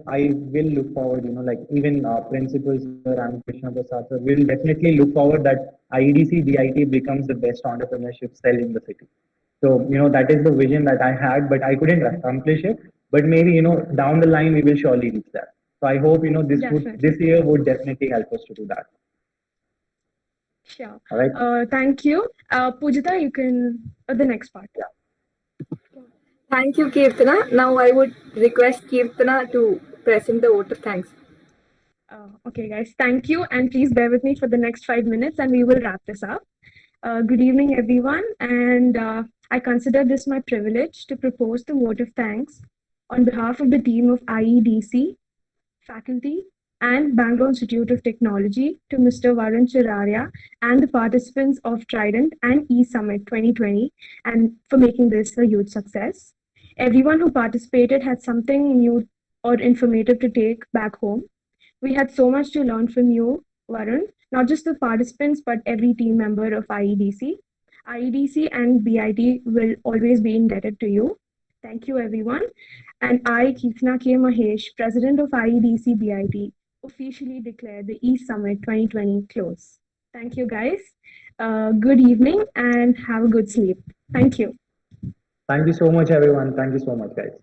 I will look forward, like even principals and Krishna Prasad sir will definitely look forward that IEDC DIT becomes the best entrepreneurship cell in the city. So, that is the vision that I had, but I couldn't accomplish it. But maybe, down the line, we will surely reach that. So I hope, this year would definitely help us to do that. Sure. All right. Thank you. Pujita, you can, the next part. Thank you, Kirtana. Now I would request Kirtana to present the vote of thanks. Okay, guys, thank you. And please bear with me for the next 5 minutes and we will wrap this up. Good evening, everyone. And I consider this my privilege to propose the vote of thanks on behalf of the team of IEDC, faculty, and Bangalore Institute of Technology to Mr. Varun Chiraria and the participants of Trident and eSummit 2020 and for making this a huge success. Everyone who participated had something new or informative to take back home. We had so much to learn from you, Varun, not just the participants, but every team member of IEDC. IEDC and BIT will always be indebted to you. Thank you, everyone. And I, Keerthana K. Mahesh, President of IEDC BIT, officially declare the eSummit 2020 close. Thank you, guys. Good evening and have a good sleep. Thank you. Thank you so much, everyone. Thank you so much, guys.